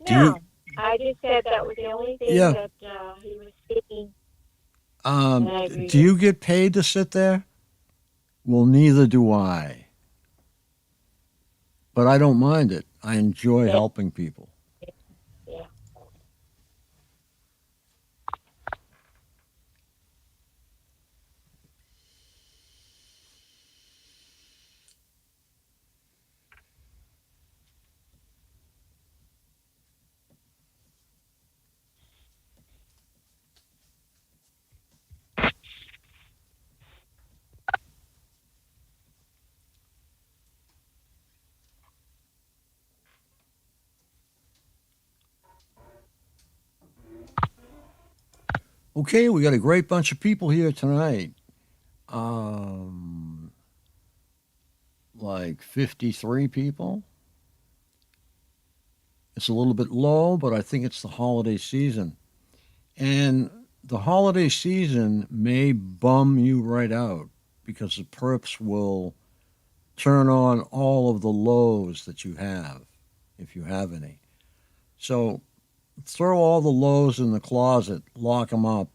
No, I just said that was the only thing that he was speaking. Do you get paid to sit there? Well, neither do I. But I don't mind it. I enjoy helping people. Yeah. Okay, we got a great bunch of people here tonight. Like 53 people. It's a little bit low, but I think it's the holiday season. And the holiday season may bum you right out because the perps will turn on all of the lows that you have, if you have any. So throw all the lows in the closet, lock them up,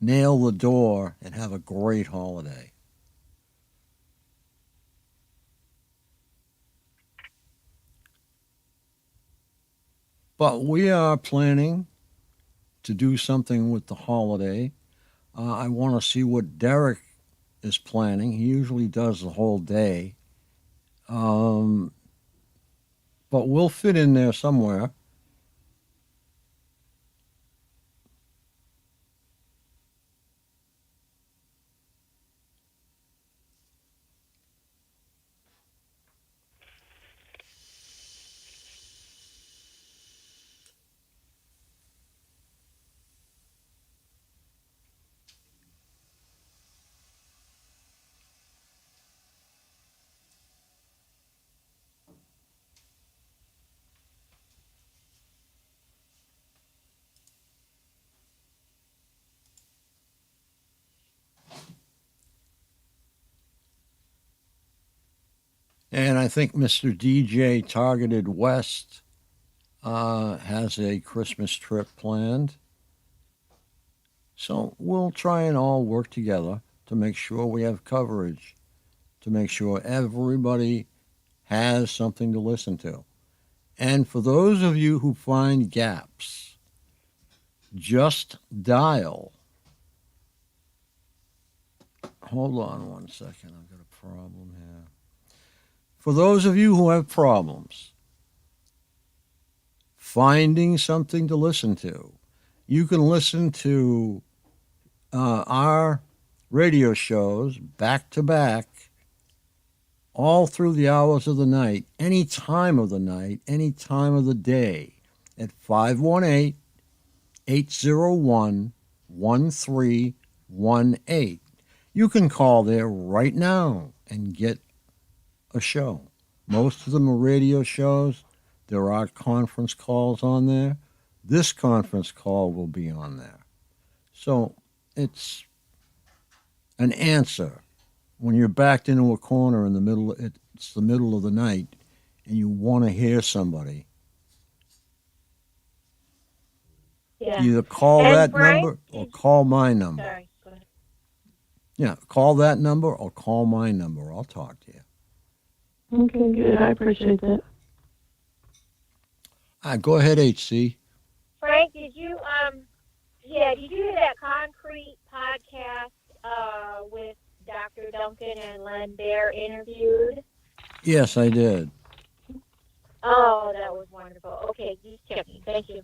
nail the door, and have a great holiday. But we are planning to do something with the holiday. I want to see what Derek is planning. He usually does the whole day. But we'll fit in there somewhere. And I think Mr. DJ Targeted West has a Christmas trip planned. So we'll try and all work together to make sure we have coverage, to make sure everybody has something to listen to. And for those of you who find gaps, just dial. Hold on one second. I've got a problem here. For those of you who have problems finding something to listen to, you can listen to our radio shows back to back all through the hours of the night, any time of the night, any time of the day at 518-801-1318. You can call there right now and get a show. Most of them are radio shows. There are conference calls on there. This conference call will be on there. So it's an answer when you're backed into a corner in the middle. It's the middle of the night, and you want to hear somebody. Yeah. Either call And that Frank number or call my number. Sorry, go ahead. Yeah, call that number or call my number. I'll talk to you. Okay, good. I appreciate that. Go ahead, HC. Frank, did you did you hear that Concrete podcast with Dr. Duncan and Len Bear interviewed? Yes, I did. Oh, that was wonderful. Okay, just checking. Thank you.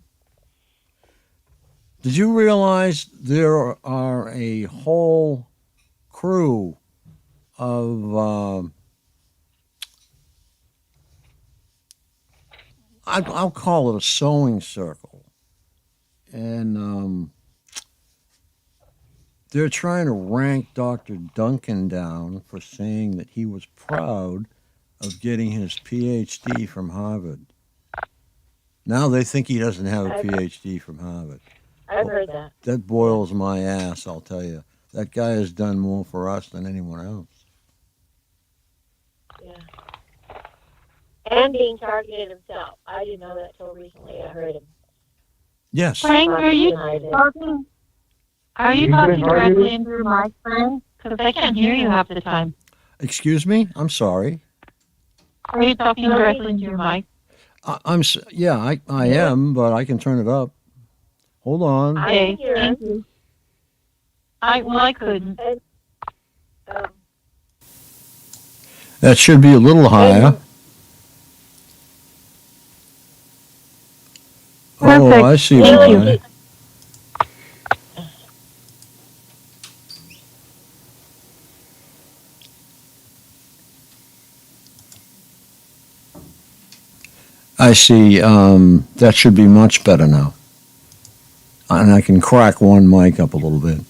Did you realize there are a whole crew of, I'll call it a sewing circle, and they're trying to rank Dr. Duncan down for saying that he was proud of getting his PhD from Harvard. Now they think he doesn't have a PhD from Harvard. I've heard that. That boils my ass, I'll tell you. That guy has done more for us than anyone else. Yeah. And being targeted himself. I didn't know that till recently. I heard him. Yes. Frank, are you talking? Are you talking directly into your mic, friend? Because I can't hear you half the time. Excuse me? I'm sorry. Are you talking directly into your mic? I am, but I can turn it up. Hold on. Okay, thank you. I couldn't. That should be a little higher. Oh, I see why. I see. That should be much better now. And I can crack one mic up a little bit.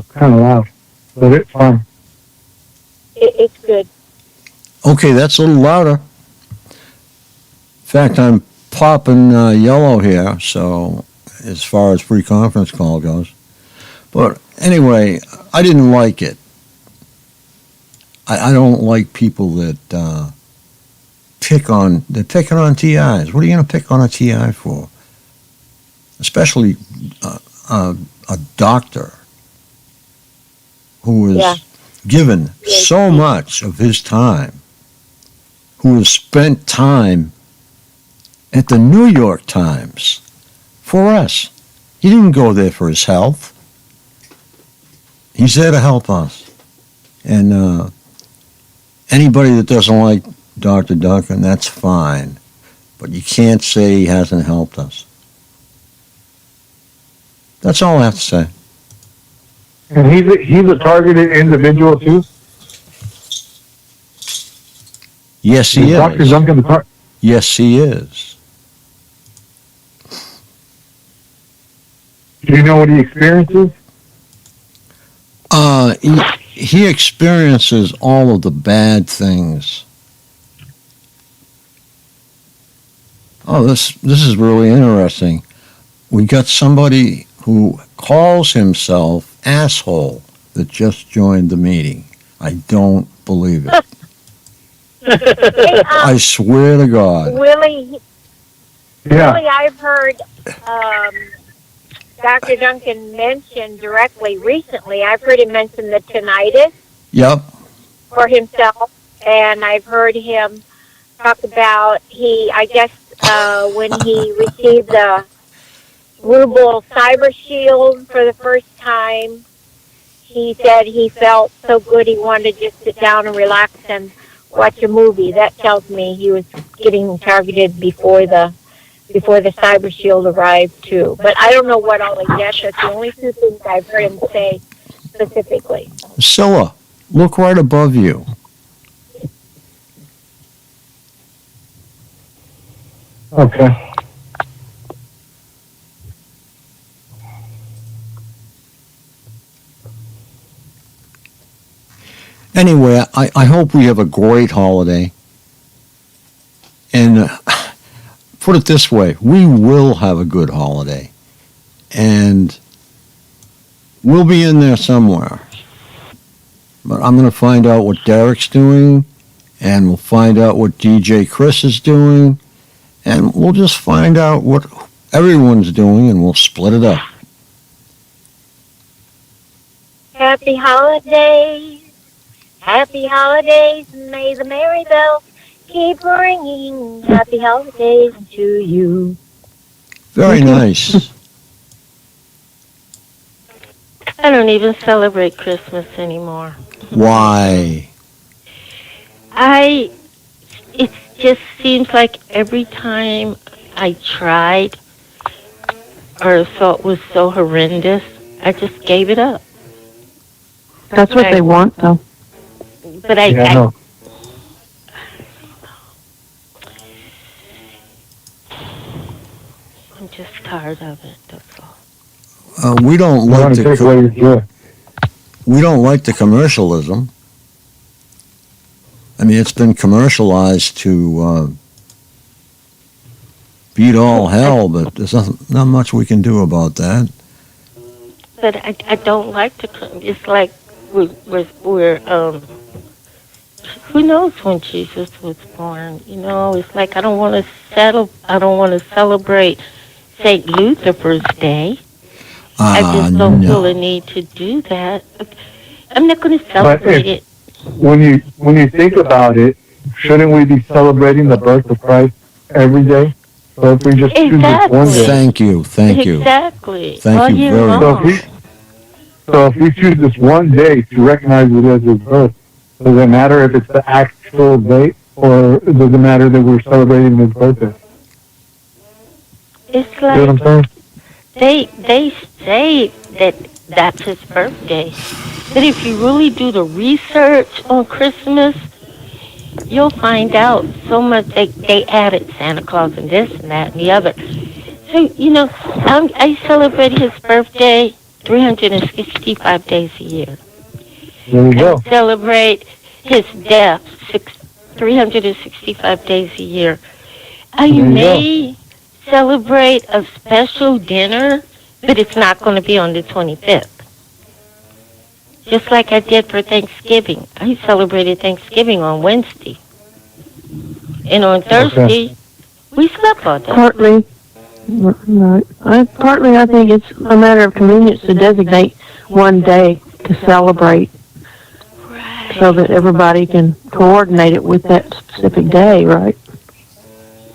Kind of loud, but it's fine. It's good. Okay, that's a little louder. In fact, I'm popping yellow here, so as far as pre-conference call goes. But anyway, I didn't like it. I don't like people that they're picking on TIs. What are you going to pick on a TI for? Especially a doctor who has given so much of his time, who has spent time at the New York Times for us. He didn't go there for his health. He's there to help us. And anybody that doesn't like Dr. Duncan, that's fine. But you can't say he hasn't helped us. That's all I have to say. And he's a targeted individual too? Yes, he is. Dr. Duncan Yes, he is. Do you know what he experiences? He experiences all of the bad things. Oh, this is really interesting. We got somebody who calls himself asshole that just joined the meeting. I don't believe it. Hey, I swear to God. Willie, Yeah. Willie, I've heard Dr. Duncan mention directly recently. I've heard him mention the tinnitus Yep. for himself, and I've heard him talk about I guess, when he received the Ruble Cyber Shield for the first time, he said he felt so good he wanted to just sit down and relax and watch a movie. That tells me he was getting targeted before the Cyber Shield arrived too. But I don't know what all he gets. That's the only two things I've heard him say specifically. Scylla, look right above you. Okay. Anyway, I hope we have a great holiday. And put it this way, we will have a good holiday. And we'll be in there somewhere. But I'm going to find out what Derek's doing, and we'll find out what DJ Chris is doing, and we'll just find out what everyone's doing, and we'll split it up. Happy holidays. Happy holidays. May the merry bells keep ringing. Happy holidays to you. Very nice. I don't even celebrate Christmas anymore. Why? It just seems like every time I tried or thought was so horrendous, I just gave it up. That's what they want, though. But no. I'm just tired of it, that's all. We don't You like want to take away your joy. we don't like the commercialism. I mean, it's been commercialized to beat all hell, but there's not much we can do about that. But I don't like to. It's like we're who knows when Jesus was born? You know, it's like I don't want to celebrate St. Luther's Day. I just don't feel a need to do that. I'm not going to celebrate it. When you think about it, shouldn't we be celebrating the birth of Christ every day? So if we just choose this one day. Thank you. Exactly. Thank you very much. So if we choose this one day to recognize it as his birth, does it matter if it's the actual date, or does it matter that we're celebrating his birthday? It's You know what I'm saying? they say that that's his birthday. But if you really do the research on Christmas, you'll find out so much. They added Santa Claus and this and that and the other. So, you know, I celebrate his birthday 365 days a year. There you go. I celebrate his death 365 days a year. I may celebrate a special dinner, but it's not going to be on the 25th. Just like I did for Thanksgiving. I celebrated Thanksgiving on Wednesday. And on Thursday, we slept all day. Partly, right. Partly, I think it's a matter of convenience to designate one day to celebrate, so that everybody can coordinate it with that specific day, right?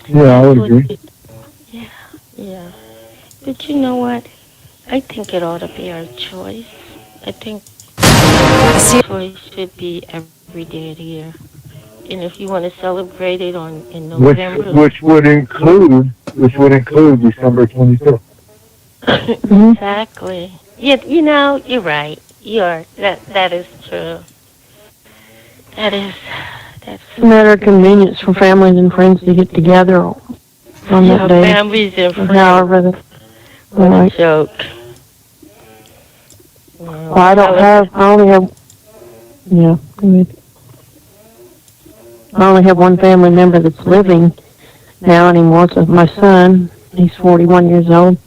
Yeah, I would agree. Yeah. But you know what? I think it ought to be our choice. I think our choice should be every day of the year. And if you want to celebrate it in November, Which would include December 25th. Exactly. Yeah, you know, you're right. That is true. That's It's a matter of convenience for families and friends to get together on that day. Families and friends. However, What right. a joke. Well, I only have, yeah, go ahead. I only have one family member that's living now anymore. It's my son. He's 41 years old,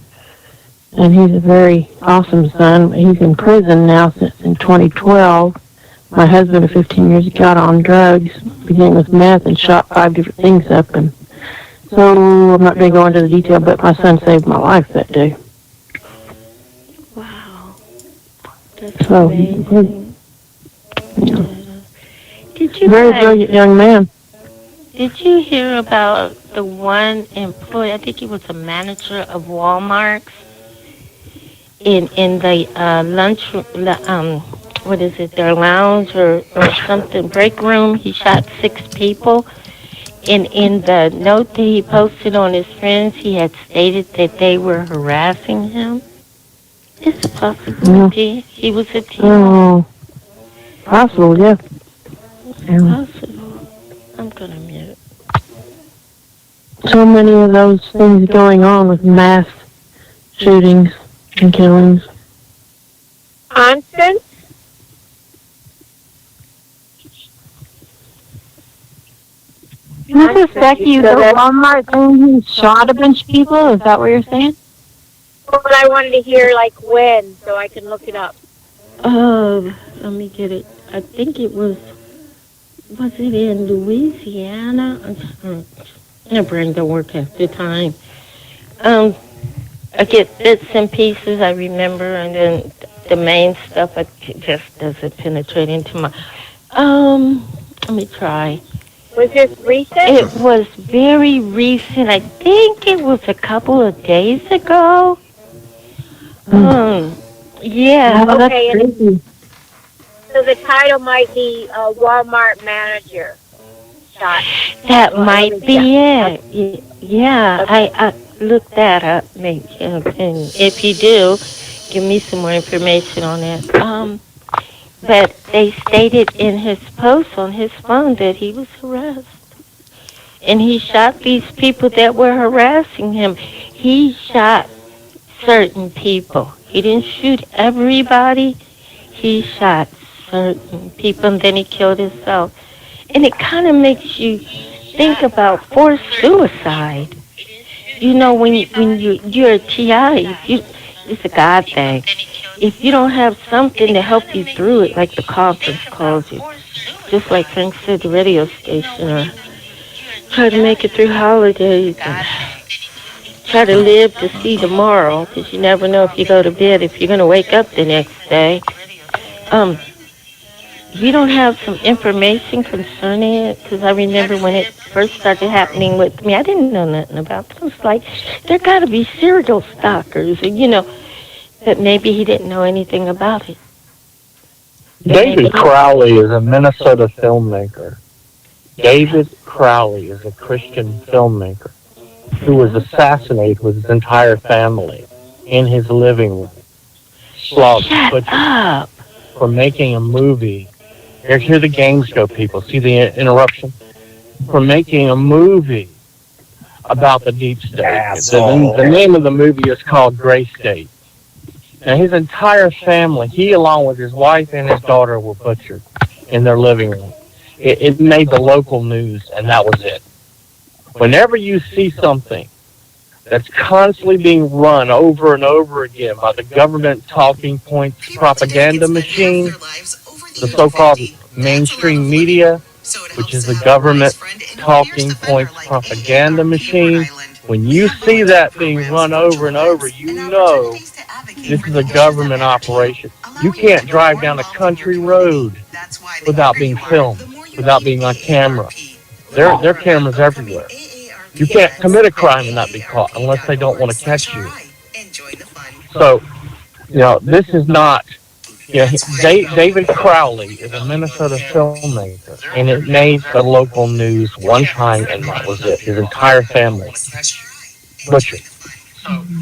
and he's a very awesome son. He's in prison now since in 2012 my husband of 15 years got on drugs, began with meth, and shot 5 different things up. And so I'm not going to go into the detail, but my son saved my life that day. Wow. That's So, amazing. yeah. Did you Very guys, brilliant young man. did you hear about the one employee, I think he was a manager of Walmart, in the lunch, what is it, their lounge or something, break room? He shot 6 people. And in the note that he posted on his friends, he had stated that they were harassing him. It's a possibility. He was a teen. Oh, possible, yeah. It's possible. I'm going to mute. So many of those things going on with mass shootings and killings. Constance? This is Becky. The Walmart thing, he shot a bunch of people. Is that what you're saying? But I wanted to hear, like, when, so I can look it up. Let me get it. I think it was it in Louisiana? My brain don't work half the time. I get bits and pieces I remember, and then the main stuff just doesn't penetrate into my. Let me try. Was this recent? It was very recent. I think it was a couple of days ago. Yeah. Okay. So the title might be Walmart Manager Shot. That might be it. Yeah, I looked that up. Maybe, and if you do, give me some more information on it. But they stated in his post on his phone that he was harassed. And he shot these people that were harassing him. He shot certain people. He didn't shoot everybody. He shot certain people, and then he killed himself. And it kind of makes you think about forced suicide. You know, when you're a TI, it's a God thing. If you don't have something to help you through it, like the conference calls you, just like Frank said, the radio station, or try to make it through holidays, and try to live to see tomorrow, because you never know if you go to bed, if you're going to wake up the next day. You don't have some information concerning it, because I remember when it first started happening with me, I didn't know nothing about it. I was like, there got to be serial stalkers, and, but maybe he didn't know anything about it. David Crowley is a Minnesota filmmaker. David Crowley is a Christian filmmaker who was assassinated with his entire family in his living room. Slaughtered, butchered, for making a movie. Here the games go, people. See the interruption? For making a movie about the deep state. The name of the movie is called Gray State. Now, his entire family, he along with his wife and his daughter, were butchered in their living room. It made the local news, and that was it. Whenever you see something that's constantly being run over and over again by the government talking points propaganda machine, the so-called mainstream media, which is the government talking points propaganda machine, when you see that being run over and over, you know this is a government operation. You can't drive down a country road without being filmed, without being on camera. There are cameras everywhere. You can't commit a crime and not be caught unless they don't want to catch you. So, this is not, David Crowley is a Minnesota filmmaker, and it made the local news one time, and that was it. His entire family butchered.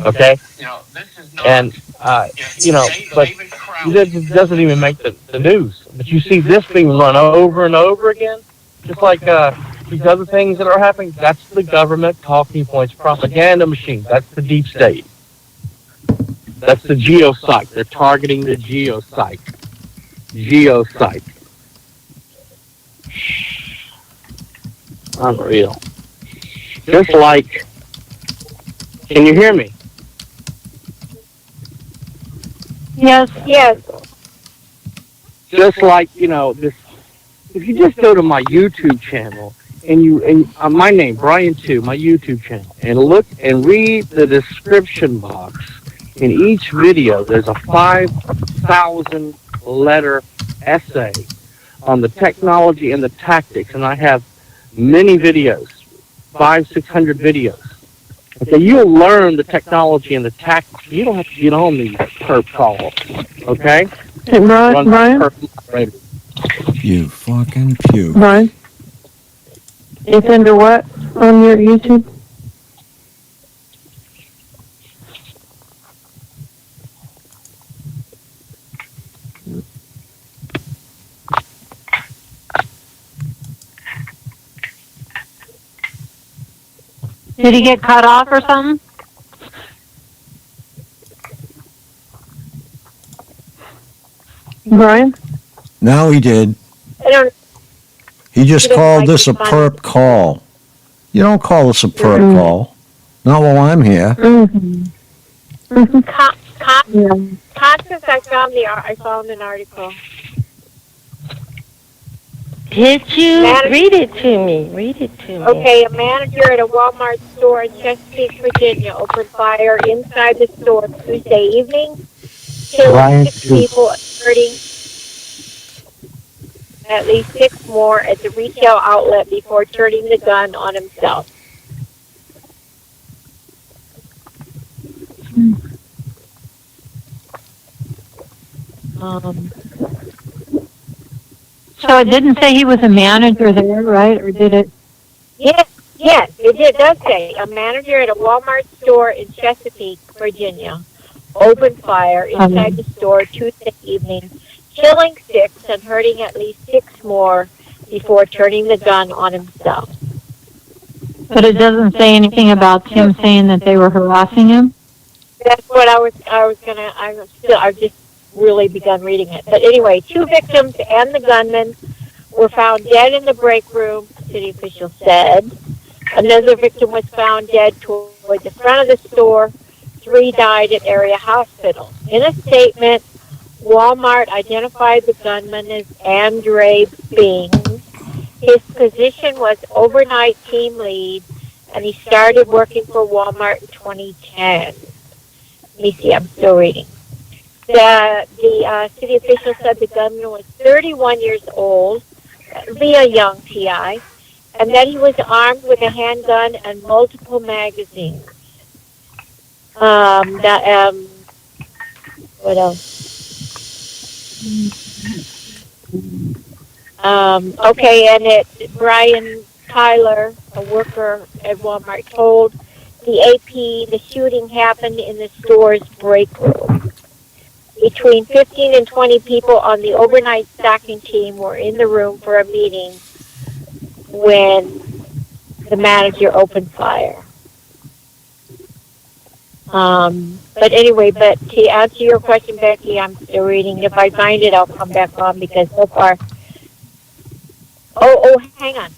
Okay? And, but it doesn't even make the news. But you see this being run over and over again, just like these other things that are happening. That's the government talking points propaganda machine. That's the deep state. That's the geopsych. They're targeting the geopsych. Geopsych. Unreal. Just like, can you hear me? Yes. Yes. just like, this, if you just go to my YouTube channel and my name, Brian 2, my YouTube channel, and look and read the description box in each video, there's a 5,000 letter essay on the technology and the tactics, and I have many videos, 600 videos. Okay, you'll learn the technology and the tactics. You don't have to get on these perp calls, okay? Hey, Brian? You fucking puke. Brian? It's under what on your YouTube? Did he get cut off or something? Brian? Now he did. I don't. He just called this a perp call. You don't call this a perp call. Not while I'm here. Constance, I found an article. Did you? Read it to me. Read it to me. Okay, a manager at a Walmart store in Chesapeake, Virginia, opened fire inside the store Tuesday evening, killing 6 people and hurting at least 6 more at the retail outlet before turning the gun on himself. So it didn't say he was a manager there, right? Or did it? Yes, it does say a manager at a Walmart store in Chesapeake, Virginia, opened fire inside the store Tuesday evening, killing 6 and hurting at least 6 more before turning the gun on himself. But it doesn't say anything about him saying that they were harassing him? That's what I've just really begun reading it. But anyway, 2 victims and the gunman were found dead in the break room, city officials said. Another victim was found dead toward the front of the store. 3 died at area hospitals. In a statement, Walmart identified the gunman as Andre Bing. His position was overnight team lead, and he started working for Walmart in 2010. Let me see, I'm still reading. The city official said the gunman was 31 years old, that would be a young TI, and that he was armed with a handgun and multiple magazines. What else? Okay, and Brian Tyler, a worker at Walmart, told the AP the shooting happened in the store's break room. Between 15 and 20 people on the overnight stocking team were in the room for a meeting when the manager opened fire. But anyway, to answer your question, Becky, I'm still reading. If I find it, I'll come back on because so far. Oh, hang on.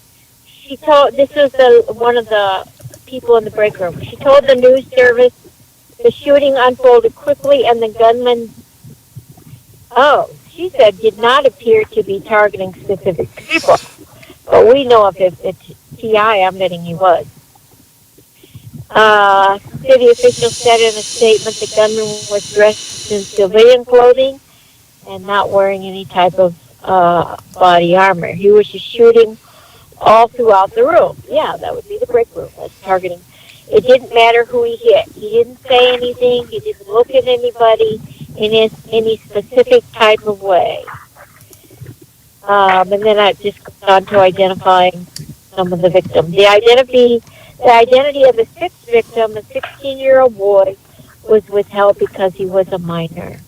She told, this was one of the people in the break room. She told the news service the shooting unfolded quickly and the gunman, she said, did not appear to be targeting specific people. But we know if it's TI, I'm betting he was. City officials said in a statement the gunman was dressed in civilian clothing and not wearing any type of body armor. He was just shooting all throughout the room. Yeah, that would be the break room. That's targeting. It didn't matter who he hit. He didn't say anything. He didn't look at anybody in any specific type of way. And then I just got on to identifying some of the victims. The identity of the 6th victim, a 16-year-old boy, was withheld because he was a minor.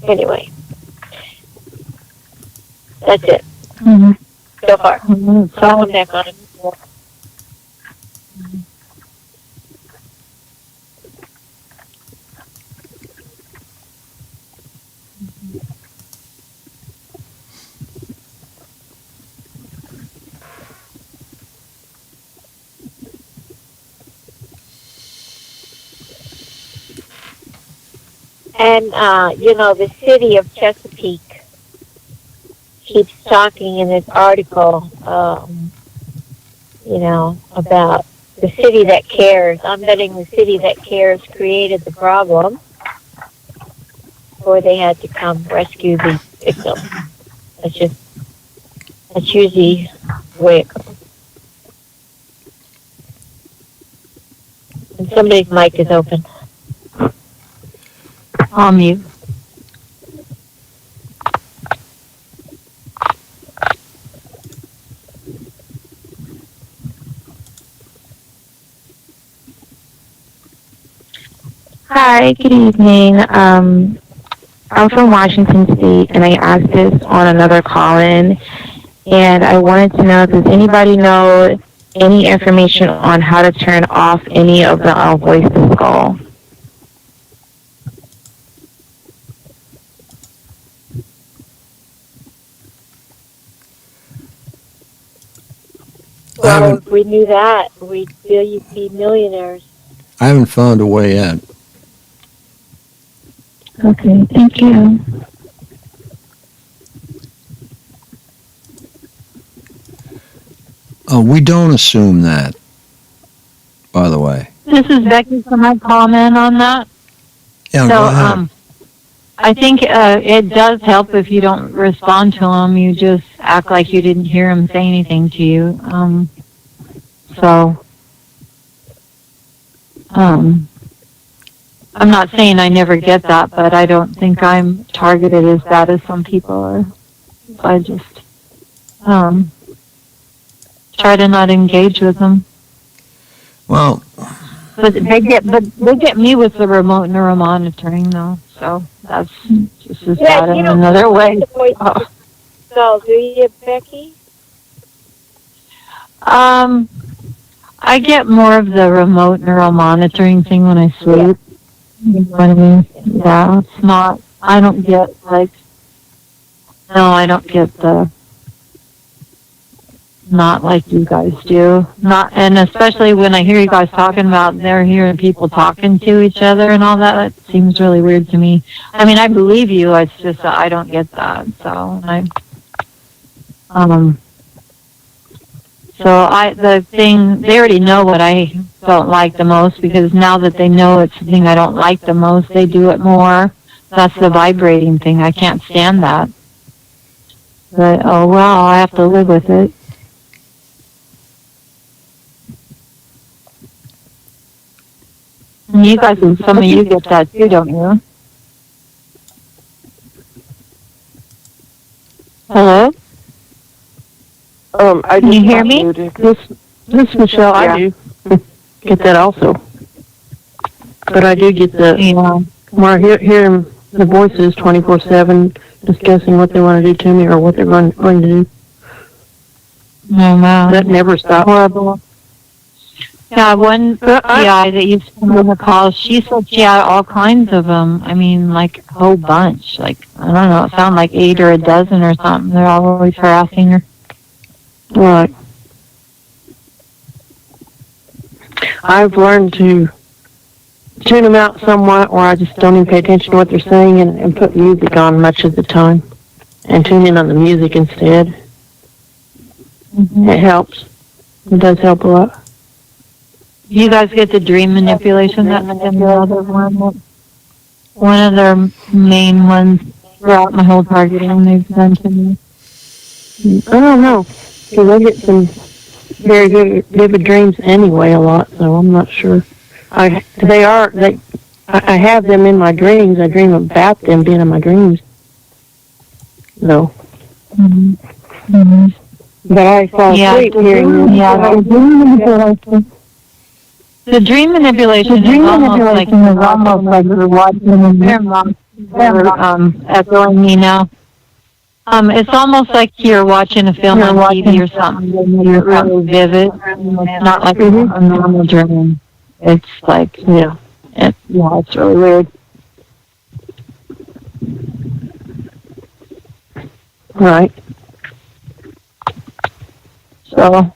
Anyway, that's it. So far. I'll come back on it. And, the city of Chesapeake keeps talking in this article, about the city that cares. I'm betting the city that cares created the problem, or they had to come rescue the victim. That's usually the way it goes. And somebody's mic is open. On mute. Hi, good evening. I'm from Washington State, and I asked this on another call-in, and I wanted to know, does anybody know any information on how to turn off any of the voice to skull? Well, if we knew that, we'd be millionaires. I haven't found a way yet. Okay, thank you. We don't assume that, by the way. This is Becky. Can I comment on that? Yeah, go ahead. I think it does help if you don't respond to them. You just act like you didn't hear him say anything to you. I'm not saying I never get that, but I don't think I'm targeted as bad as some people are. I just try to not engage with them. Well, but they get me with the remote neuromonitoring though, so that's just as bad in another way. So, do you, Becky? I get more of the remote neuromonitoring thing when I sleep. You know what I mean? Yeah, it's not. I don't get I don't get the. Not like you guys do. And especially when I hear you guys talking about they're hearing people talking to each other and all that seems really weird to me. I mean, I believe you, it's just that I don't get that. So the thing, they already know what I don't like the most, because now that they know it's the thing I don't like the most, they do it more. That's the vibrating thing. I can't stand that. But, oh well, I have to live with it. And you guys, some of you get that too, don't you? Hello? Can you hear me? This Michelle, Yeah. I do get that also. But I do get the, where hearing the voices 24/7 discussing what they want to do to me or what they're going to do. No, no. That never stops. Horrible. Yeah, one PI that used to come on the call, she said she had all kinds of them. I mean, like a whole bunch. Like, I don't know, it sounded like 8 or a dozen or something. They're always harassing her. Right. I've learned to tune them out somewhat, or I just don't even pay attention to what they're saying and put music on much of the time and tune in on the music instead. Mm-hmm. It helps. It does help a lot. You guys get the dream manipulation? That's another one. One of their main ones throughout my whole targeting they've done to me. I don't know, because I get some very good, vivid dreams anyway a lot, so I'm not sure. I have them in my dreams. I dream about them being in my dreams. No. Mm-hmm. Mm-hmm. But I fall asleep hearing them. Yeah, the dream manipulation. The dream manipulation is almost like you're watching echoing me now. It's almost like you're watching a film on TV or something. You're really vivid. It's not like a normal dream. It's like, it's really weird. Right. So.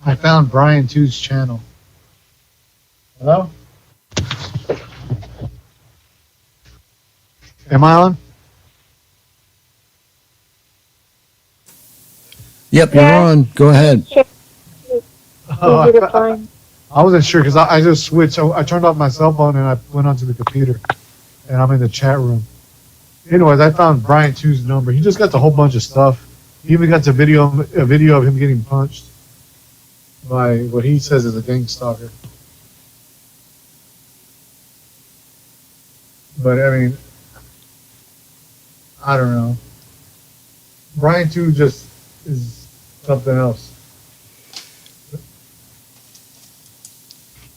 I found Brian 2's channel. Hello? Am I on? Yep, you're on. Go ahead. Oh, I wasn't sure because I just switched. I turned off my cell phone and I went onto the computer, and I'm in the chat room. Anyways, I found Brian 2's number. He just got a whole bunch of stuff. He even got a video of him getting punched by what he says is a gang stalker. But I mean, I don't know. Brian 2 just is something else.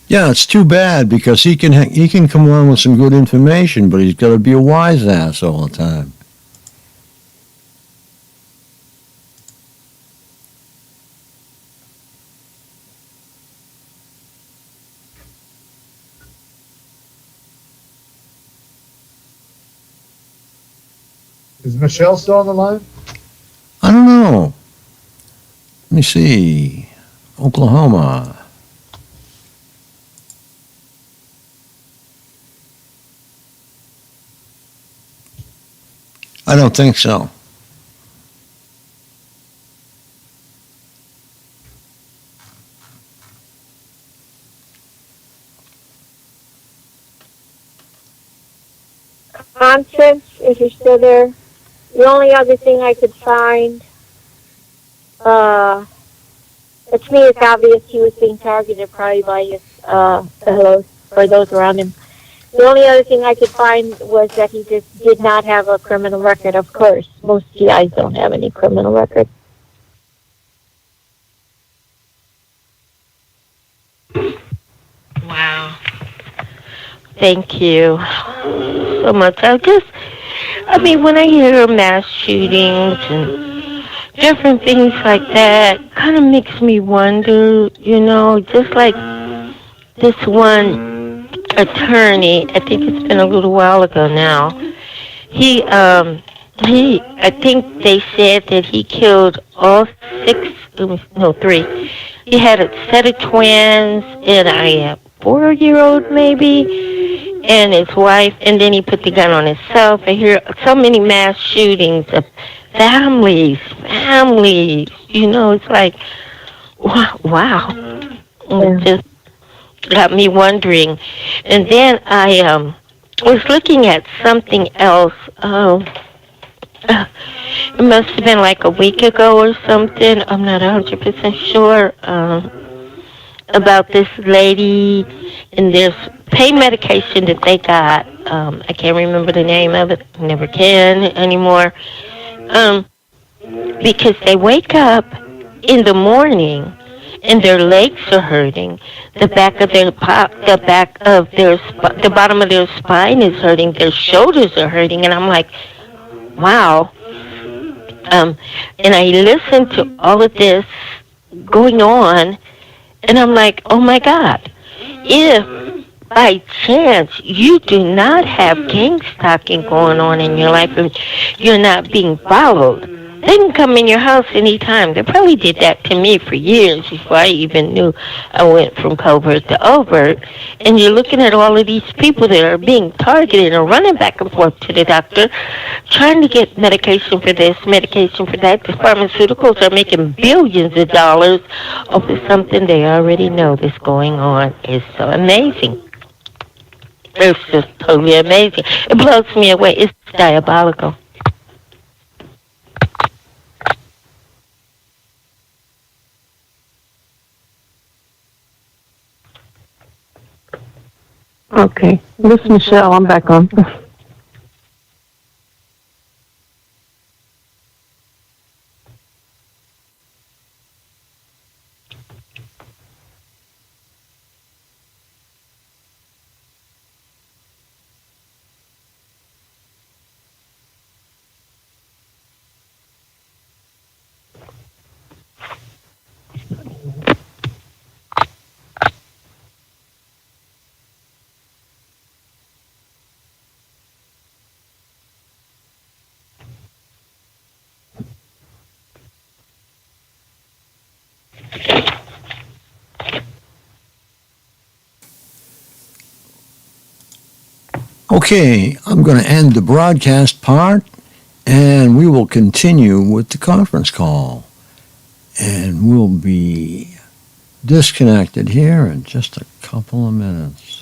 Yeah, it's too bad because he can come on with some good information, but he's got to be a wise ass all the time. Is Michelle still on the line? I don't know. Let me see. Oklahoma. I don't think so. Constance, if you're still there, the only other thing I could find, to me it's obvious he was being targeted probably by his fellows or those around him. The only other thing I could find was that he just did not have a criminal record. Of course, most GIs don't have any criminal record. Wow. Thank you so much. I mean, when I hear mass shootings and different things like that, kind of makes me wonder, just like this one attorney, I think it's been a little while ago now, I think they said that he killed all three. He had a set of twins and a 4-year-old maybe, and his wife, and then he put the gun on himself. I hear so many mass shootings of families. It's like, wow. It just got me wondering. And then I was looking at something else. It must have been like a week ago or something. I'm not 100% sure about this lady and this pain medication that they got. I can't remember the name of it. Never can anymore. Because they wake up in the morning and their legs are hurting. The bottom of their spine is hurting. Their shoulders are hurting, and I'm like, wow. And I listened to all of this going on, and I'm like, oh my God, if by chance you do not have gang stalking going on in your life and you're not being followed, they can come in your house anytime. They probably did that to me for years before I even knew I went from covert to overt. And you're looking at all of these people that are being targeted and running back and forth to the doctor, trying to get medication for this, medication for that. The pharmaceuticals are making billions of dollars over something they already know that's going on. It's so amazing. It's just totally amazing. It blows me away. It's diabolical. Okay, this is Michelle. I'm back on. Okay, I'm going to end the broadcast part, and we will continue with the conference call. And we'll be disconnected here in just a couple of minutes.